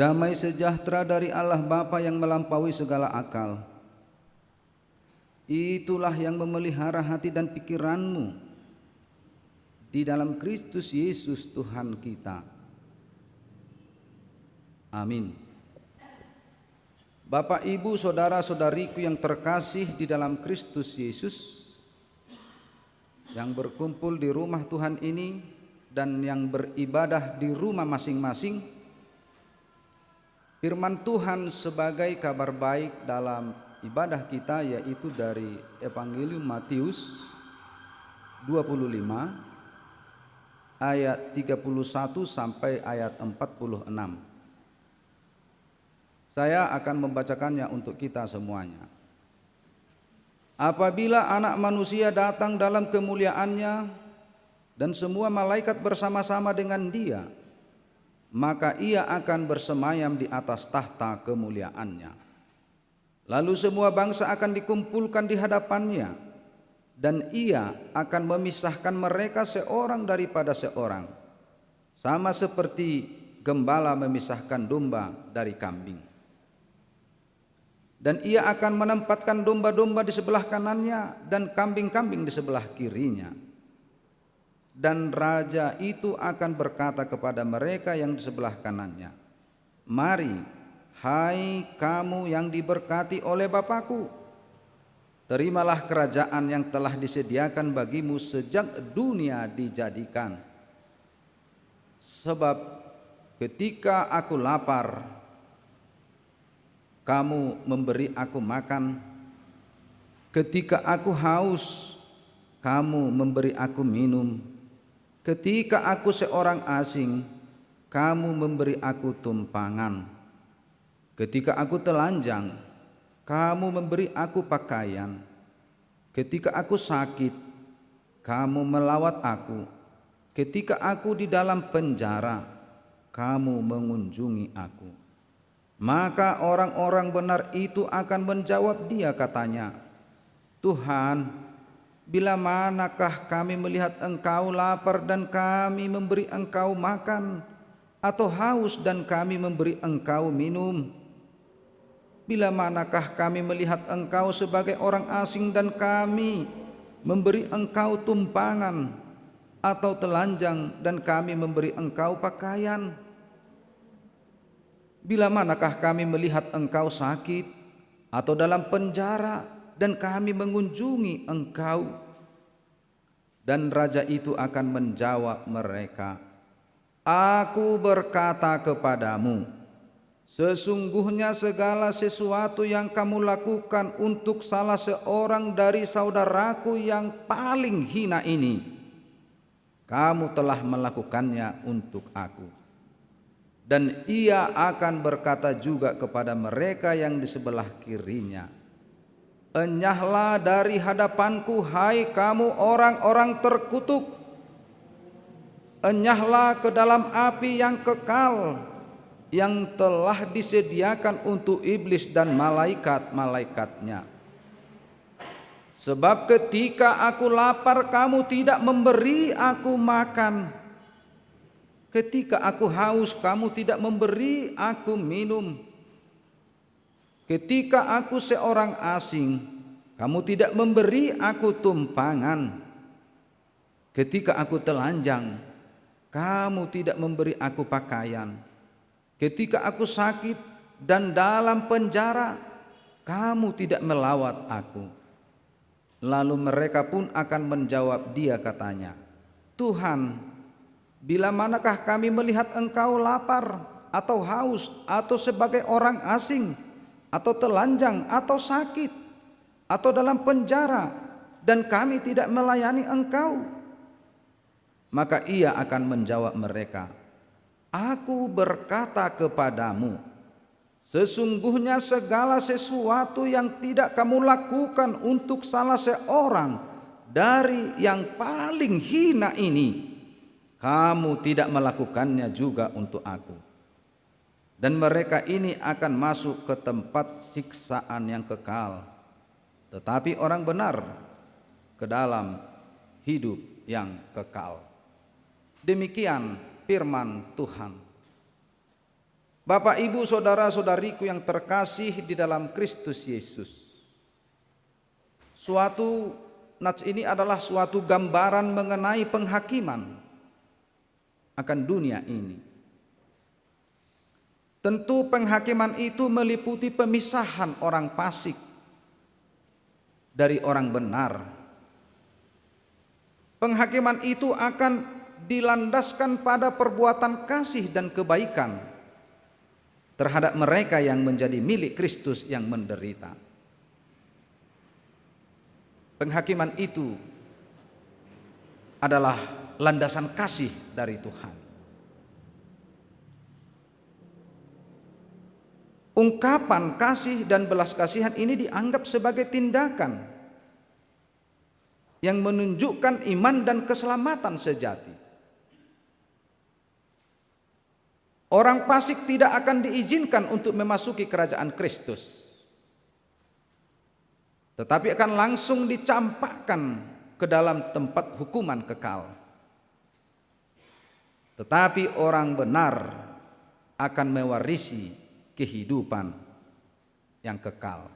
Damai sejahtera dari Allah Bapa yang melampaui segala akal, itulah yang memelihara hati dan pikiranmu di dalam Kristus Yesus Tuhan kita. Amin. Bapak, Ibu, saudara-saudariku yang terkasih di dalam Kristus Yesus, yang berkumpul di rumah Tuhan ini dan yang beribadah di rumah masing-masing, firman Tuhan sebagai kabar baik dalam ibadah kita, yaitu dari Evangelium Matius 25 ayat 31 sampai ayat 46. Saya akan membacakannya untuk kita semuanya. Apabila Anak Manusia datang dalam kemuliaannya dan semua malaikat bersama-sama dengan Dia, maka Ia akan bersemayam di atas tahta kemuliaannya. Lalu semua bangsa akan dikumpulkan di hadapannya, dan Ia akan memisahkan mereka seorang daripada seorang, sama seperti gembala memisahkan domba dari kambing. Dan Ia akan menempatkan domba-domba di sebelah kanannya dan kambing-kambing di sebelah kirinya. Dan raja itu akan berkata kepada mereka yang di sebelah kanannya, "Mari, hai kamu yang diberkati oleh Bapakku, terimalah kerajaan yang telah disediakan bagimu sejak dunia dijadikan. Sebab ketika aku lapar, kamu memberi aku makan. Ketika aku haus, kamu memberi aku minum. Ketika aku seorang asing, kamu memberi aku tumpangan. Ketika aku telanjang, kamu memberi aku pakaian. Ketika aku sakit, kamu melawat aku. Ketika aku di dalam penjara, kamu mengunjungi aku." Maka orang-orang benar itu akan menjawab Dia, katanya, "Tuhan, bila manakah kami melihat Engkau lapar dan kami memberi Engkau makan, atau haus dan kami memberi Engkau minum? bila manakah kami melihat Engkau sebagai orang asing dan kami memberi Engkau tumpangan atau telanjang dan kami memberi Engkau pakaian? Bila manakah kami melihat Engkau sakit atau dalam penjara dan kami mengunjungi Engkau? Dan raja itu akan menjawab mereka, Aku berkata kepadamu, sesungguhnya segala sesuatu yang kamu lakukan untuk salah seorang dari saudaraku yang paling hina ini, kamu telah melakukannya untuk aku. Dan ia akan berkata juga kepada mereka yang di sebelah kirinya, Enyahlah dari hadapanku, hai kamu orang-orang terkutuk. Enyahlah ke dalam api yang kekal, yang telah disediakan untuk iblis dan malaikat-malaikatnya. Sebab ketika aku lapar, kamu tidak memberi aku makan. Ketika aku haus, kamu tidak memberi aku minum. Ketika aku seorang asing, kamu tidak memberi aku tumpangan. Ketika aku telanjang, kamu tidak memberi aku pakaian. Ketika aku sakit dan dalam penjara, kamu tidak melawat aku. Lalu mereka pun akan menjawab dia katanya, Tuhan, bila manakah kami melihat Engkau lapar atau haus atau sebagai orang asing atau telanjang atau sakit atau dalam penjara dan kami tidak melayani Engkau? Maka ia akan menjawab mereka, Aku berkata kepadamu, sesungguhnya segala sesuatu yang tidak kamu lakukan untuk salah seorang dari yang paling hina ini, kamu tidak melakukannya juga untuk aku. Dan mereka ini akan masuk ke tempat siksaan yang kekal, tetapi orang benar ke dalam hidup yang kekal. Demikian firman Tuhan. Bapak, Ibu, saudara-saudariku yang terkasih di dalam Kristus Yesus, nats ini adalah suatu gambaran mengenai penghakiman akan dunia ini. Tentu penghakiman itu meliputi pemisahan orang fasik dari orang benar. Penghakiman itu akan dilandaskan pada perbuatan kasih dan kebaikan terhadap mereka yang menjadi milik Kristus yang menderita. Penghakiman itu adalah landasan kasih dari Tuhan. Ungkapan kasih dan belas kasihan ini dianggap sebagai tindakan yang menunjukkan iman dan keselamatan sejati. Orang fasik tidak akan diizinkan untuk memasuki kerajaan Kristus, tetapi akan langsung dicampakkan ke dalam tempat hukuman kekal. Tetapi orang benar akan mewarisi kehidupan yang kekal.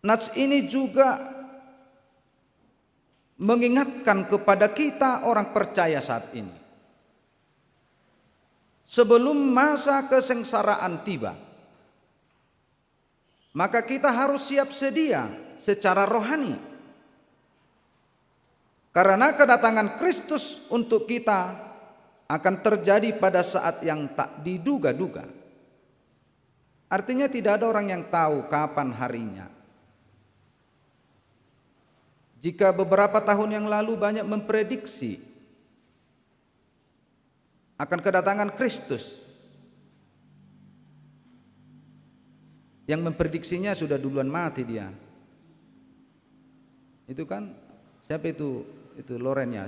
Nats ini juga mengingatkan kepada kita orang percaya saat ini, sebelum masa kesengsaraan tiba, maka kita harus siap sedia secara rohani, karena kedatangan Kristus untuk kita akan terjadi pada saat yang tak diduga-duga. Artinya tidak ada orang yang tahu kapan harinya. Jika beberapa tahun yang lalu banyak memprediksi akan kedatangan Kristus, yang memprediksinya sudah duluan mati dia. Itu kan siapa itu Loren ya.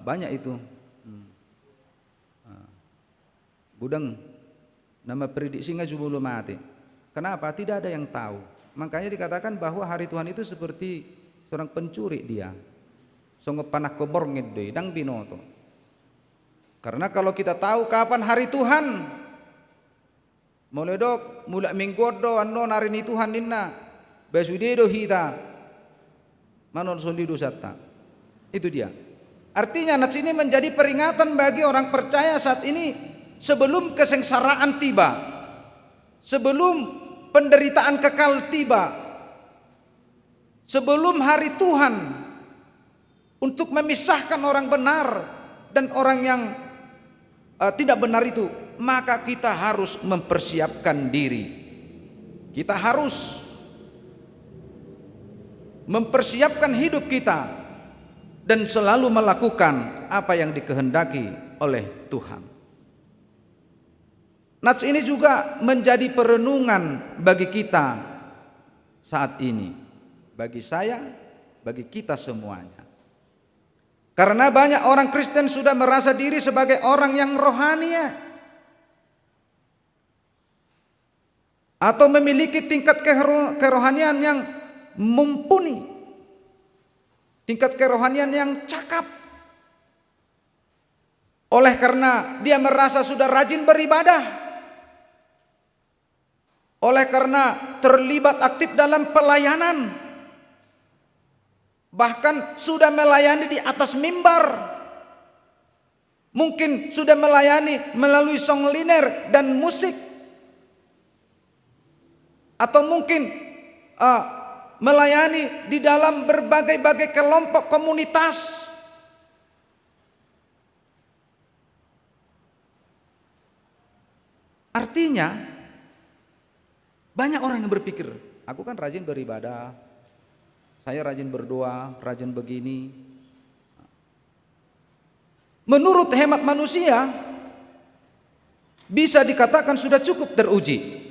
Banyak itu budang nama prediksinya juga belum mati. Kenapa? Tidak ada yang tahu. Makanya dikatakan bahwa hari Tuhan itu seperti seorang pencuri dia. Songo panah kobor ngedoi dang binoto. Karena kalau kita tahu kapan hari Tuhan, Moledok mulak minggodo anno narini Tuhan ninna basudedo hita manon solido satta. Itu dia. Artinya nats ini menjadi peringatan bagi orang percaya saat ini sebelum kesengsaraan tiba, sebelum penderitaan kekal tiba, sebelum hari Tuhan untuk memisahkan orang benar dan orang yang tidak benar itu, maka kita harus mempersiapkan diri. Kita harus mempersiapkan hidup kita dan selalu melakukan apa yang dikehendaki oleh Tuhan. Nats ini juga menjadi perenungan bagi kita saat ini, bagi saya, bagi kita semuanya. Karena banyak orang Kristen sudah merasa diri sebagai orang yang rohani atau memiliki tingkat kerohanian yang mumpuni, tingkat kerohanian yang cakap. Oleh karena dia merasa sudah rajin beribadah, oleh karena terlibat aktif dalam pelayanan, bahkan sudah melayani di atas mimbar, mungkin sudah melayani melalui song liner dan musik, atau mungkin melayani di dalam berbagai-bagai kelompok komunitas. Artinya banyak orang yang berpikir, aku kan rajin beribadah, saya rajin berdoa, rajin begini. Menurut hemat manusia bisa dikatakan sudah cukup teruji.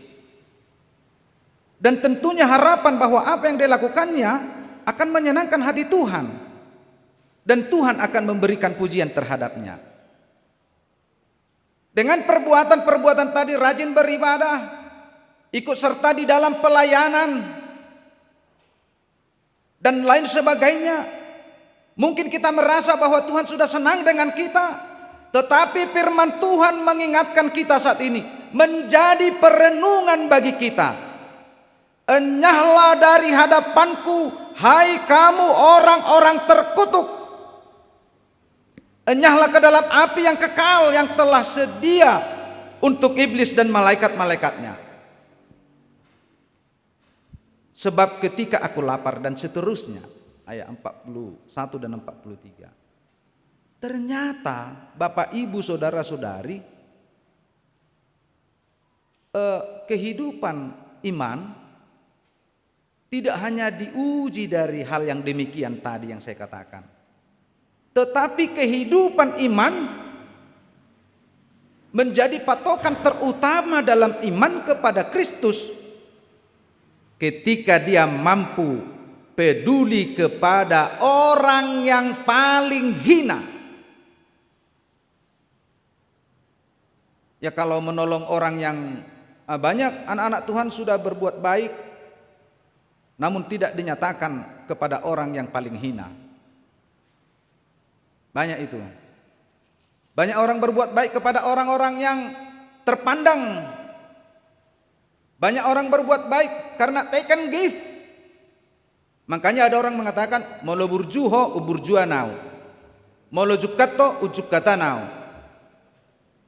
Dan tentunya harapan bahwa apa yang dilakukannya akan menyenangkan hati Tuhan, dan Tuhan akan memberikan pujian terhadapnya. Dengan perbuatan-perbuatan tadi, rajin beribadah, ikut serta di dalam pelayanan, dan lain sebagainya, mungkin kita merasa bahwa Tuhan sudah senang dengan kita. Tetapi firman Tuhan mengingatkan kita saat ini, menjadi perenungan bagi kita. Enyahlah dari hadapanku, hai kamu orang-orang terkutuk. Enyahlah ke dalam api yang kekal yang telah sedia untuk iblis dan malaikat-malaikatnya. Sebab ketika aku lapar, dan seterusnya, ayat 41 dan 43. Ternyata Bapak Ibu saudara-saudari, kehidupan iman tidak hanya diuji dari hal yang demikian tadi yang saya katakan, tetapi kehidupan iman menjadi patokan terutama dalam iman kepada Kristus ketika dia mampu peduli kepada orang yang paling hina. Ya, kalau menolong orang yang banyak anak-anak Tuhan sudah berbuat baik, namun tidak dinyatakan kepada orang yang paling hina. Banyak itu. Banyak orang berbuat baik kepada orang-orang yang terpandang. Banyak orang berbuat baik karena take and give. Makanya ada orang mengatakan molo burjuho uburjua nau, molo jukato ujukata nau.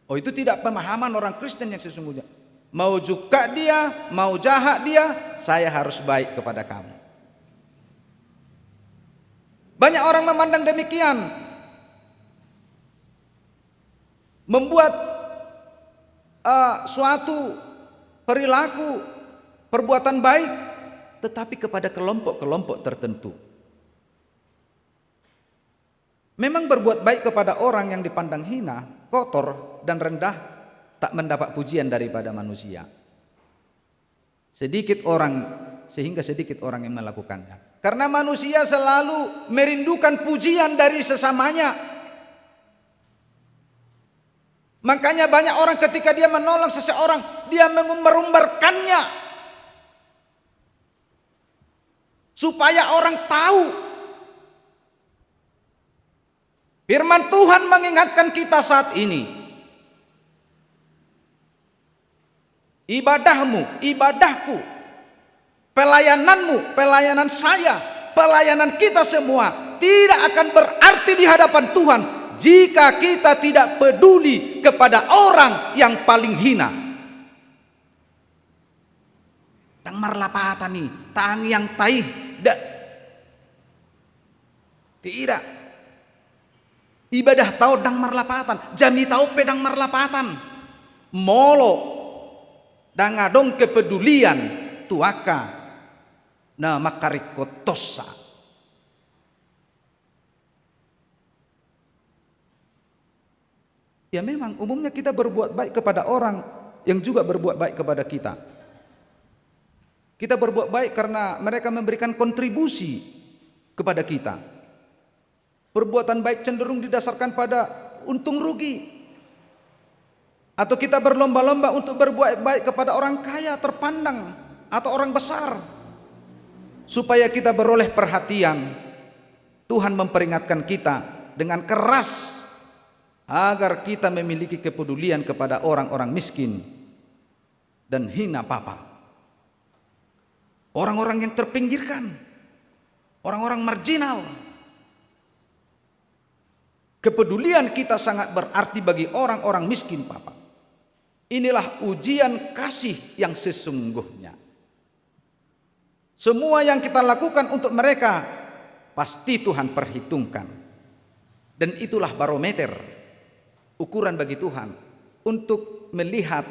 Oh, itu tidak pemahaman orang Kristen yang sesungguhnya. Mau juga dia, mau jahat dia, saya harus baik kepada kamu. Banyak orang memandang demikian, membuat suatu perilaku, perbuatan baik, tetapi kepada kelompok-kelompok tertentu. Memang berbuat baik kepada orang yang dipandang hina, kotor, dan rendah tak mendapat pujian daripada manusia. Sedikit orang, sehingga sedikit orang yang melakukannya. Karena manusia selalu merindukan pujian dari sesamanya. Makanya banyak orang ketika dia menolong seseorang, dia merumbarkannya supaya orang tahu. Firman Tuhan mengingatkan kita saat ini, ibadahmu, ibadahku, pelayananmu, pelayanan saya, pelayanan kita semua tidak akan berarti di hadapan Tuhan jika kita tidak peduli kepada orang yang paling hina. Dang marlapatan nih, tang yang taih, tidak. Ibadah tahu dang marlapatan, jami tahu pedang marlapatan, molo dang adong kepedulian tuaka na makarikotosa. Ya memang umumnya kita berbuat baik kepada orang yang juga berbuat baik kepada kita. Kita berbuat baik karena mereka memberikan kontribusi kepada kita. Perbuatan baik cenderung didasarkan pada untung rugi. Atau kita berlomba-lomba untuk berbuat baik kepada orang kaya terpandang atau orang besar. Supaya kita beroleh perhatian. Tuhan memperingatkan kita dengan keras agar kita memiliki kepedulian kepada orang-orang miskin dan hina papa. Orang-orang yang terpinggirkan, orang-orang marginal. Kepedulian kita sangat berarti bagi orang-orang miskin, Papa. Inilah ujian kasih yang sesungguhnya. Semua yang kita lakukan untuk mereka pasti Tuhan perhitungkan. Dan itulah barometer, ukuran bagi Tuhan untuk melihat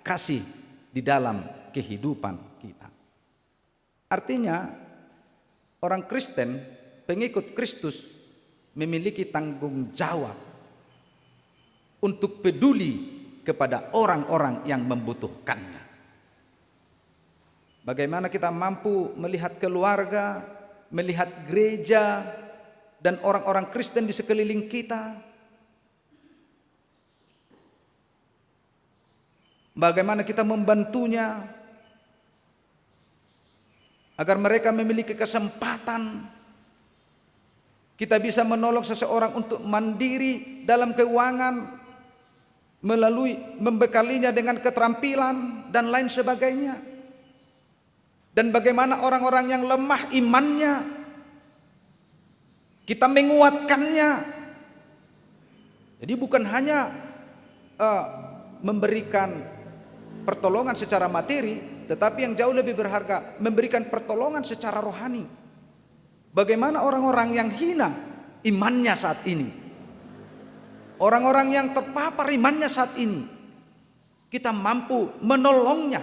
kasih di dalam kehidupan kita. Artinya orang Kristen, pengikut Kristus memiliki tanggung jawab untuk peduli kepada orang-orang yang membutuhkannya. Bagaimana kita mampu melihat keluarga, melihat gereja, dan orang-orang Kristen di sekeliling kita. Bagaimana kita membantunya agar mereka memiliki kesempatan. Kita bisa menolong seseorang untuk mandiri dalam keuangan melalui membekalinya dengan keterampilan dan lain sebagainya. Dan bagaimana orang-orang yang lemah imannya kita menguatkannya. Jadi bukan hanya memberikan pertolongan secara materi, tetapi yang jauh lebih berharga memberikan pertolongan secara rohani. Bagaimana orang-orang yang hina imannya saat ini, orang-orang yang terpapar imannya saat ini, kita mampu menolongnya,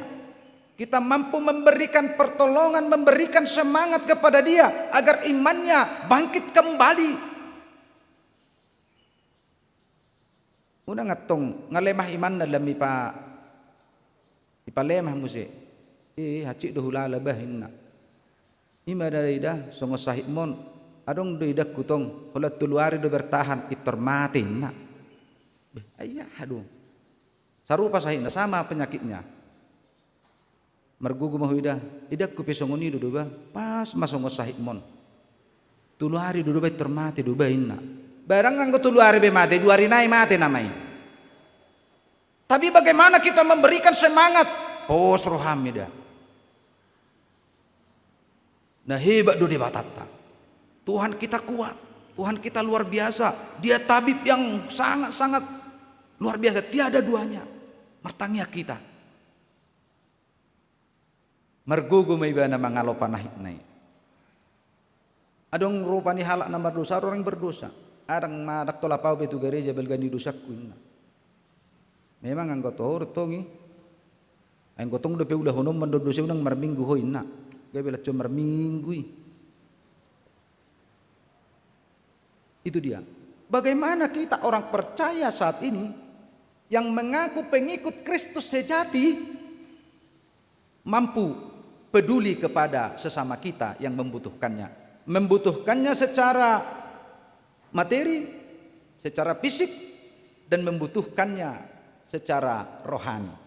kita mampu memberikan pertolongan, memberikan semangat kepada dia agar imannya bangkit kembali. Udah ngatong ngalemah iman dalam ipalemah musik, hacik dohula lebahinna. Ima daridah songo sahib mon adong daridah kutong kalau tuluari do bertahan itormati nak ayah aduh sarupa sahib sama penyakitnya mergugu mahuidah idak ku pesongoni do ba pas masongo sahib mon tuluari do ba itormati do ba inna barang nganggo tuluari be mati 2 hari nai mati namai. Tapi bagaimana kita memberikan semangat pos rohamida. Nah hebat do debatata. Tuhan kita kuat, Tuhan kita luar biasa. Dia tabib yang sangat-sangat luar biasa, tiada duanya. Mertangnya kita. Mergugu maibana mangalopanah nai. Adong rupani halak nama dosa orang berdosa. Adang madak tolapau betu gereja belgani dosaku. Memang anggoto hortongi. Anggotong dope ulah honom mendodosa unang marminggu hoina. Gak bila cuma minggu. Itu dia. Bagaimana kita orang percaya saat ini yang mengaku pengikut Kristus sejati mampu peduli kepada sesama kita yang membutuhkannya. Membutuhkannya secara materi, secara fisik, dan membutuhkannya secara rohani.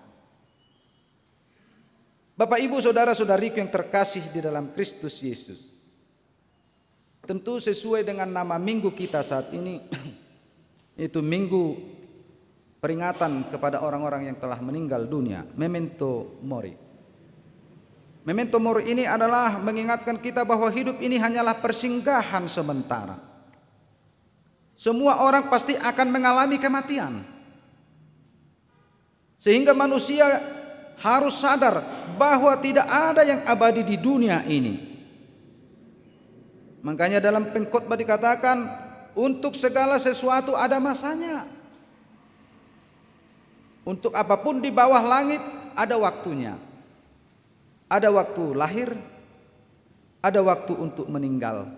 Bapak, Ibu, saudara-saudariku yang terkasih di dalam Kristus Yesus. Tentu sesuai dengan nama minggu kita saat ini, itu minggu peringatan kepada orang-orang yang telah meninggal dunia, memento mori. Memento mori ini adalah mengingatkan kita bahwa hidup ini hanyalah persinggahan sementara. Semua orang pasti akan mengalami kematian. Sehingga manusia harus sadar bahwa tidak ada yang abadi di dunia ini. Makanya dalam pengkhotbah dikatakan, untuk segala sesuatu ada masanya. Untuk apapun di bawah langit ada waktunya. Ada waktu lahir, ada waktu untuk meninggal,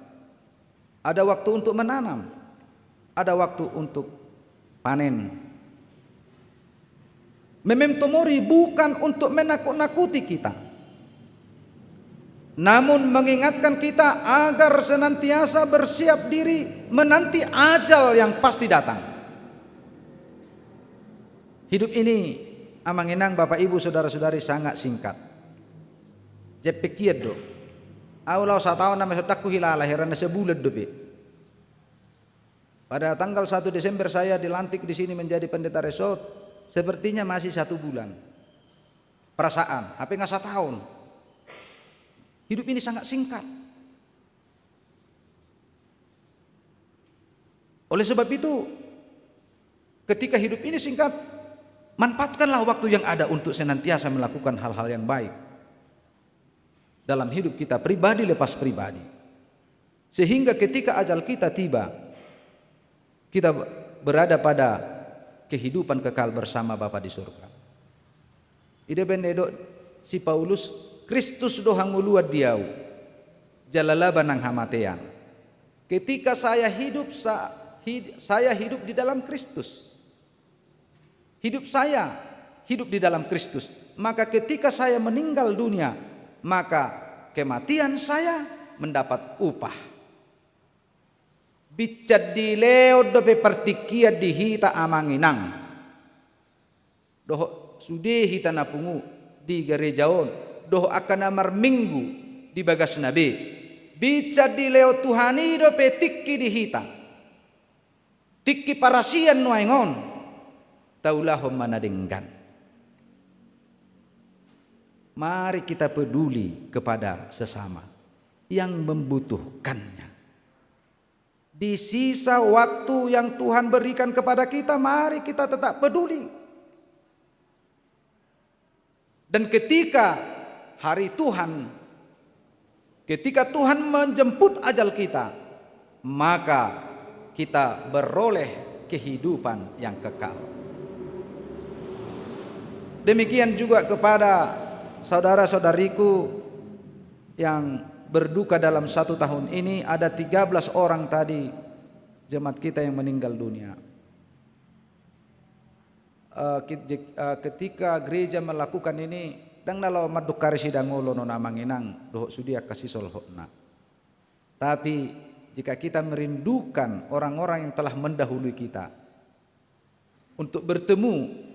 ada waktu untuk menanam, ada waktu untuk panen. Memento mori bukan untuk menakut-nakuti kita, namun mengingatkan kita agar senantiasa bersiap diri menanti ajal yang pasti datang. Hidup ini amanginang Bapak Ibu saudara-saudari sangat singkat. Jepekiat do. Aulau 1 tahun nama sodaku hilala herana sebulan dobe. Pada tanggal 1 Desember saya dilantik di sini menjadi pendeta resort. Sepertinya masih 1 bulan. Perasaan, apa nggak 1 tahun. Hidup ini sangat singkat. Oleh sebab itu, ketika hidup ini singkat, manfaatkanlah waktu yang ada untuk senantiasa melakukan hal-hal yang baik dalam hidup kita pribadi lepas pribadi, sehingga ketika ajal kita tiba, kita berada pada kehidupan kekal bersama Bapa di surga. Ide bendedo si Paulus, Kristus dohang uluad diau, jalala banang hamatean. Ketika saya hidup di dalam Kristus, hidup saya hidup di dalam Kristus, maka ketika saya meninggal dunia, maka kematian saya mendapat upah. Bicat di leo dope pertikia di hita amanginang. Doh sude hita napungu di gerejaon. Doh akan amar minggu di bagas nabi. Bicat di leo Tuhani dope tikki di hita. Tikki parasian nuaingon. Taulahum manadenggan. Mari kita peduli kepada sesama yang membutuhkannya. Di sisa waktu yang Tuhan berikan kepada kita, mari kita tetap peduli. Dan ketika hari Tuhan, ketika Tuhan menjemput ajal kita, maka kita beroleh kehidupan yang kekal. Demikian juga kepada saudara-saudariku yang berduka dalam 1 tahun ini, ada 13 orang tadi jemaat kita yang meninggal dunia. Ketika gereja melakukan ini, dang nalau madukari sidangolo nona manginang doh sudia kasih solhokna. Tapi jika kita merindukan orang-orang yang telah mendahului kita untuk bertemu,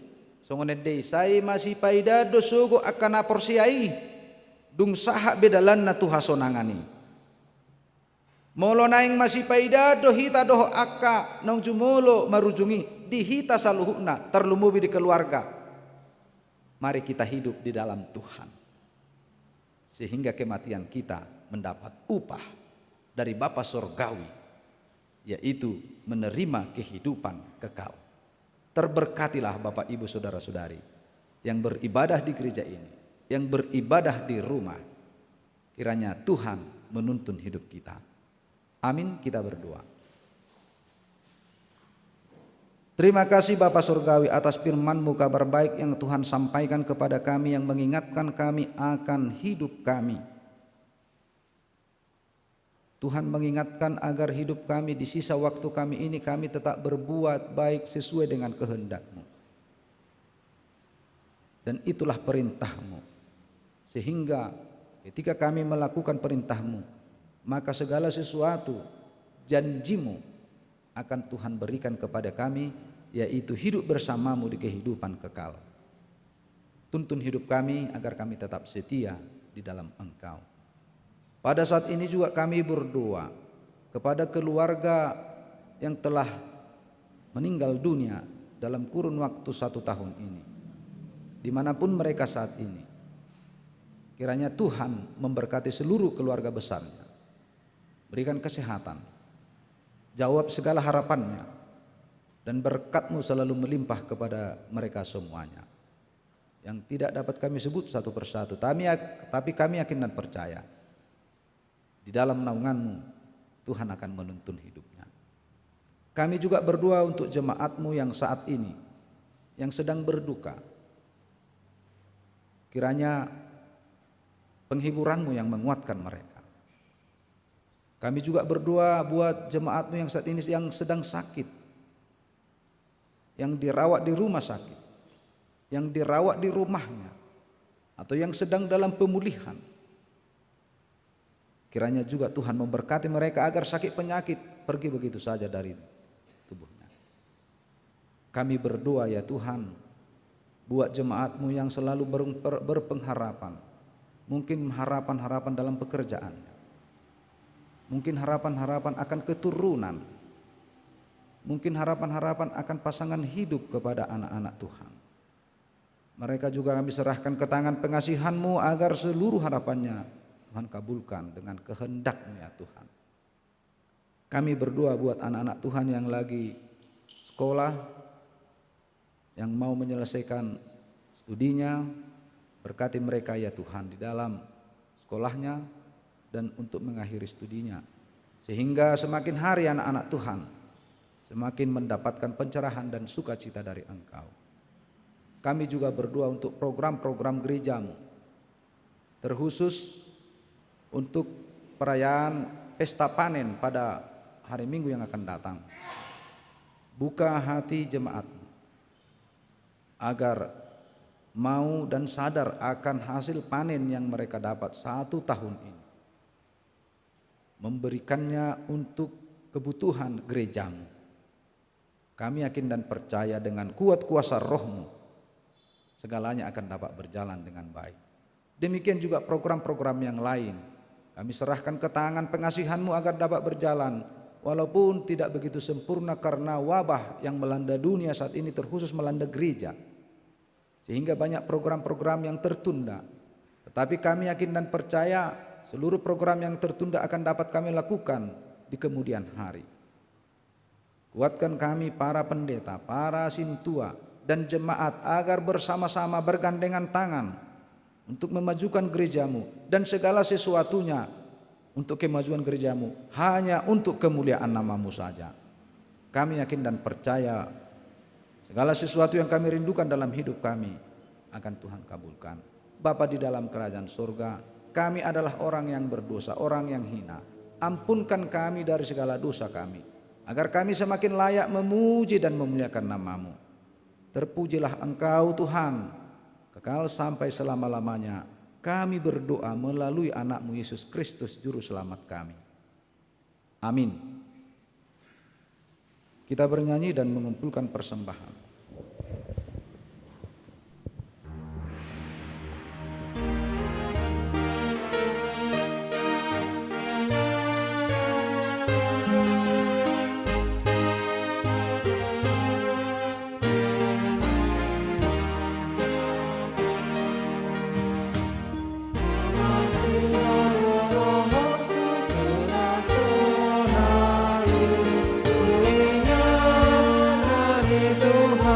songonedei saya masih paida dosogo akan aporsiai dung saha bedalan na tuha sonangani. Molo naing masih paida dohita doh akka nong jumolo marujungi dihita saluhuna terlumubi di keluarga. Mari kita hidup di dalam Tuhan, sehingga kematian kita mendapat upah dari Bapa Surgawi, yaitu menerima kehidupan kekal. Terberkatilah Bapak Ibu saudara-saudari yang beribadah di gereja ini, yang beribadah di rumah. Kiranya Tuhan menuntun hidup kita. Amin, kita berdoa. Terima kasih Bapa Surgawi atas firman-Mu kabar baik yang Tuhan sampaikan kepada kami, yang mengingatkan kami akan hidup kami. Tuhan mengingatkan agar hidup kami di sisa waktu kami ini, kami tetap berbuat baik sesuai dengan kehendak-Mu. Dan itulah perintah-Mu. Sehingga ketika kami melakukan perintah-Mu, maka segala sesuatu janji-Mu akan Tuhan berikan kepada kami, yaitu hidup bersama-Mu di kehidupan kekal. Tuntun hidup kami agar kami tetap setia di dalam Engkau. Pada saat ini juga kami berdoa kepada keluarga yang telah meninggal dunia dalam kurun waktu 1 tahun ini, dimanapun mereka saat ini. Kiranya Tuhan memberkati seluruh keluarga besarnya, berikan kesehatan, jawab segala harapannya, dan berkat-Mu selalu melimpah kepada mereka semuanya. Yang tidak dapat kami sebut satu persatu, tapi kami yakin dan percaya di dalam naungan-Mu Tuhan akan menuntun hidupnya. Kami juga berdoa untuk jemaat-Mu yang saat ini, yang sedang berduka. Kiranya penghiburan-Mu yang menguatkan mereka. Kami juga berdoa buat jemaat-Mu yang saat ini yang sedang sakit, yang dirawat di rumah sakit, yang dirawat di rumahnya, atau yang sedang dalam pemulihan. Kiranya juga Tuhan memberkati mereka agar sakit penyakit pergi begitu saja dari tubuhnya. Kami berdoa ya Tuhan, buat jemaat-Mu yang selalu berpengharapan, mungkin harapan-harapan dalam pekerjaannya, mungkin harapan-harapan akan keturunan, mungkin harapan-harapan akan pasangan hidup kepada anak-anak Tuhan. Mereka juga kami serahkan ke tangan pengasihan-Mu agar seluruh harapannya Tuhan kabulkan dengan kehendak-Mu ya Tuhan. Kami berdoa buat anak-anak Tuhan yang lagi sekolah, yang mau menyelesaikan studinya, berkati mereka ya Tuhan di dalam sekolahnya dan untuk mengakhiri studinya. Sehingga semakin hari anak-anak Tuhan semakin mendapatkan pencerahan dan sukacita dari Engkau. Kami juga berdoa untuk program-program gereja-Mu, terkhusus untuk perayaan pesta panen pada hari Minggu yang akan datang. Buka hati jemaat agar mau dan sadar akan hasil panen yang mereka dapat 1 tahun ini, memberikannya untuk kebutuhan gereja-Mu. Kami yakin dan percaya dengan kuat kuasa Roh-Mu segalanya akan dapat berjalan dengan baik. Demikian juga program-program yang lain, kami serahkan ke tangan pengasihan-Mu agar dapat berjalan, walaupun tidak begitu sempurna karena wabah yang melanda dunia saat ini, terkhusus melanda gereja, sehingga banyak program-program yang tertunda. Tetapi kami yakin dan percaya seluruh program yang tertunda akan dapat kami lakukan di kemudian hari. Kuatkan kami para pendeta, para sintua, dan jemaat agar bersama-sama bergandengan tangan untuk memajukan gereja-Mu dan segala sesuatunya untuk kemajuan gereja-Mu hanya untuk kemuliaan nama-Mu saja. Kami yakin dan percaya segala sesuatu yang kami rindukan dalam hidup kami akan Tuhan kabulkan. Bapa di dalam kerajaan surga, kami adalah orang yang berdosa, orang yang hina. Ampunkan kami dari segala dosa kami, agar kami semakin layak memuji dan memuliakan nama-Mu. Terpujilah Engkau Tuhan, kekal sampai selama-lamanya. Kami berdoa melalui anak-Mu Yesus Kristus Juru Selamat kami. Amin. Kita bernyanyi dan mengumpulkan persembahan. Tuhan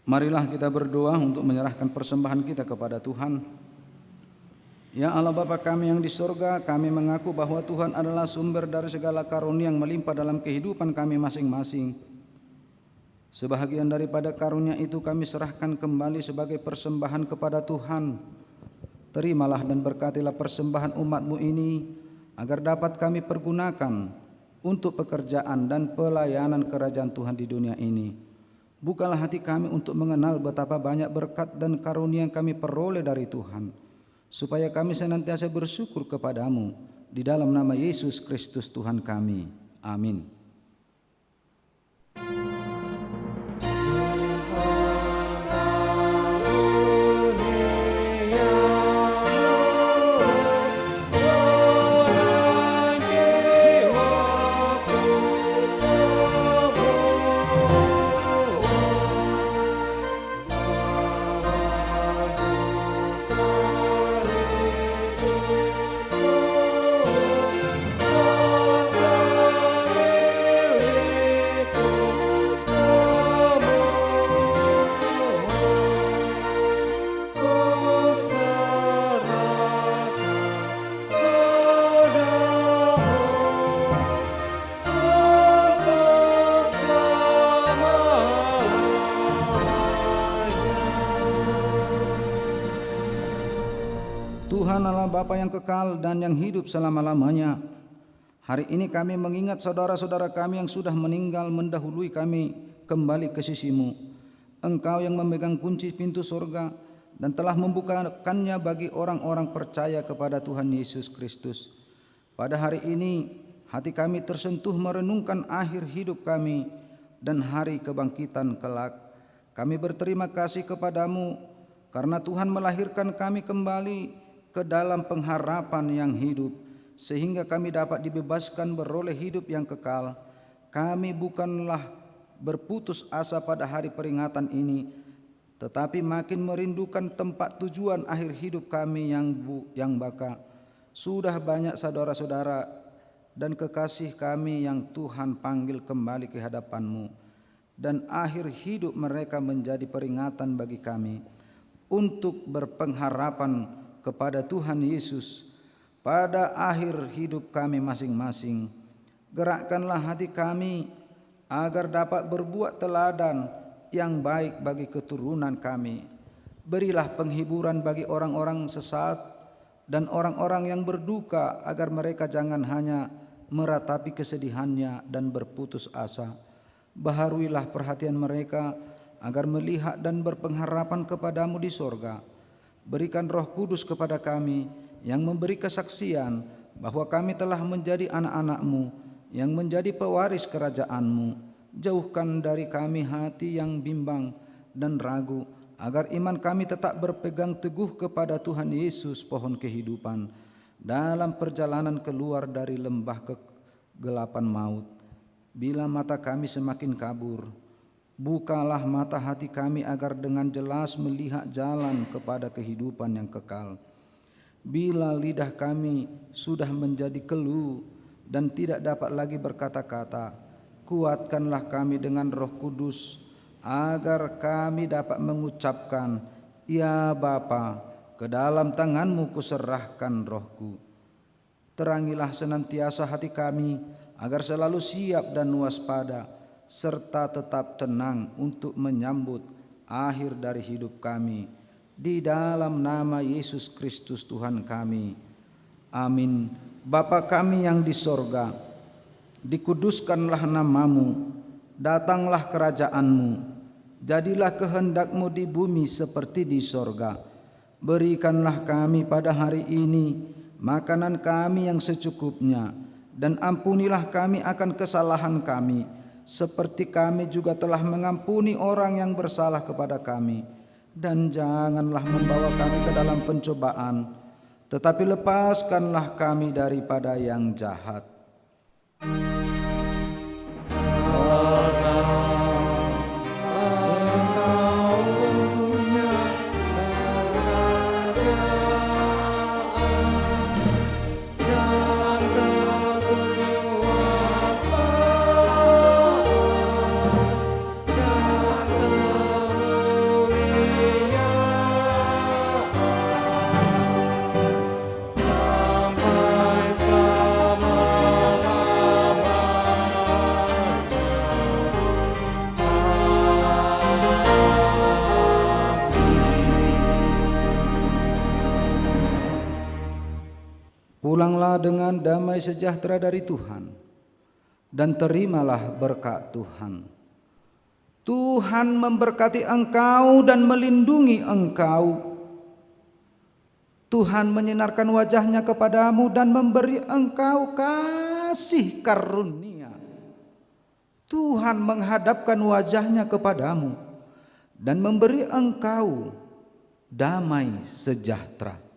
Marilah kita berdoa untuk menyerahkan persembahan kita kepada Tuhan. Ya Allah Bapa kami yang di sorga, kami mengaku bahwa Tuhan adalah sumber dari segala karunia yang melimpah dalam kehidupan kami masing-masing. Sebahagian daripada karunia itu kami serahkan kembali sebagai persembahan kepada Tuhan. Terimalah dan berkatilah persembahan umat-Mu ini, agar dapat kami pergunakan untuk pekerjaan dan pelayanan kerajaan Tuhan di dunia ini. Bukalah hati kami untuk mengenal betapa banyak berkat dan karunia yang kami peroleh dari Tuhan, supaya kami senantiasa bersyukur kepadamu di dalam nama Yesus Kristus Tuhan kami. Amin. Tuhan Allah Bapa yang kekal dan yang hidup selama-lamanya, hari ini kami mengingat saudara-saudara kami yang sudah meninggal mendahului kami kembali ke sisi-Mu. Engkau yang memegang kunci pintu surga dan telah membukakannya bagi orang-orang percaya kepada Tuhan Yesus Kristus. Pada hari ini hati kami tersentuh merenungkan akhir hidup kami dan hari kebangkitan kelak. Kami berterima kasih kepadamu karena Tuhan melahirkan kami kembali ke dalam pengharapan yang hidup, sehingga kami dapat dibebaskan beroleh hidup yang kekal. Kami bukanlah berputus asa pada hari peringatan ini, tetapi makin merindukan tempat tujuan akhir hidup kami yang baka. Sudah banyak saudara-saudara dan kekasih kami yang Tuhan panggil kembali ke hadapan-Mu, dan akhir hidup mereka menjadi peringatan bagi kami untuk berpengharapan kepada Tuhan Yesus pada akhir hidup kami masing-masing. Gerakkanlah hati kami agar dapat berbuat teladan yang baik bagi keturunan kami. Berilah penghiburan bagi orang-orang sesat dan orang-orang yang berduka, agar mereka jangan hanya meratapi kesedihannya dan berputus asa. Baharuilah perhatian mereka agar melihat dan berpengharapan kepadamu di sorga. Berikan Roh Kudus kepada kami yang memberi kesaksian bahwa kami telah menjadi anak-anak-Mu yang menjadi pewaris kerajaan-Mu. Jauhkan dari kami hati yang bimbang dan ragu, agar iman kami tetap berpegang teguh kepada Tuhan Yesus, pohon kehidupan, dalam perjalanan keluar dari lembah kegelapan maut. Bila mata kami semakin kabur, bukalah mata hati kami agar dengan jelas melihat jalan kepada kehidupan yang kekal. Bila lidah kami sudah menjadi keluh dan tidak dapat lagi berkata-kata, kuatkanlah kami dengan Roh Kudus agar kami dapat mengucapkan, Ya Bapa, ke dalam tangan-Mu kuserahkan rohku. Terangilah senantiasa hati kami agar selalu siap dan waspada, serta tetap tenang untuk menyambut akhir dari hidup kami. Di dalam nama Yesus Kristus Tuhan kami. Amin. Bapa kami yang di sorga, dikuduskanlah nama-Mu, datanglah kerajaan-Mu, jadilah kehendak-Mu di bumi seperti di sorga. Berikanlah kami pada hari ini makanan kami yang secukupnya, dan ampunilah kami akan kesalahan kami, seperti kami juga telah mengampuni orang yang bersalah kepada kami. Dan janganlah membawa kami ke dalam pencobaan, tetapi lepaskanlah kami daripada yang jahat. Pulanglah dengan damai sejahtera dari Tuhan, dan terimalah berkat Tuhan. Tuhan memberkati engkau dan melindungi engkau. Tuhan menyinarkan wajahnya kepadamu dan memberi engkau kasih karunia. Tuhan menghadapkan wajahnya kepadamu dan memberi engkau damai sejahtera.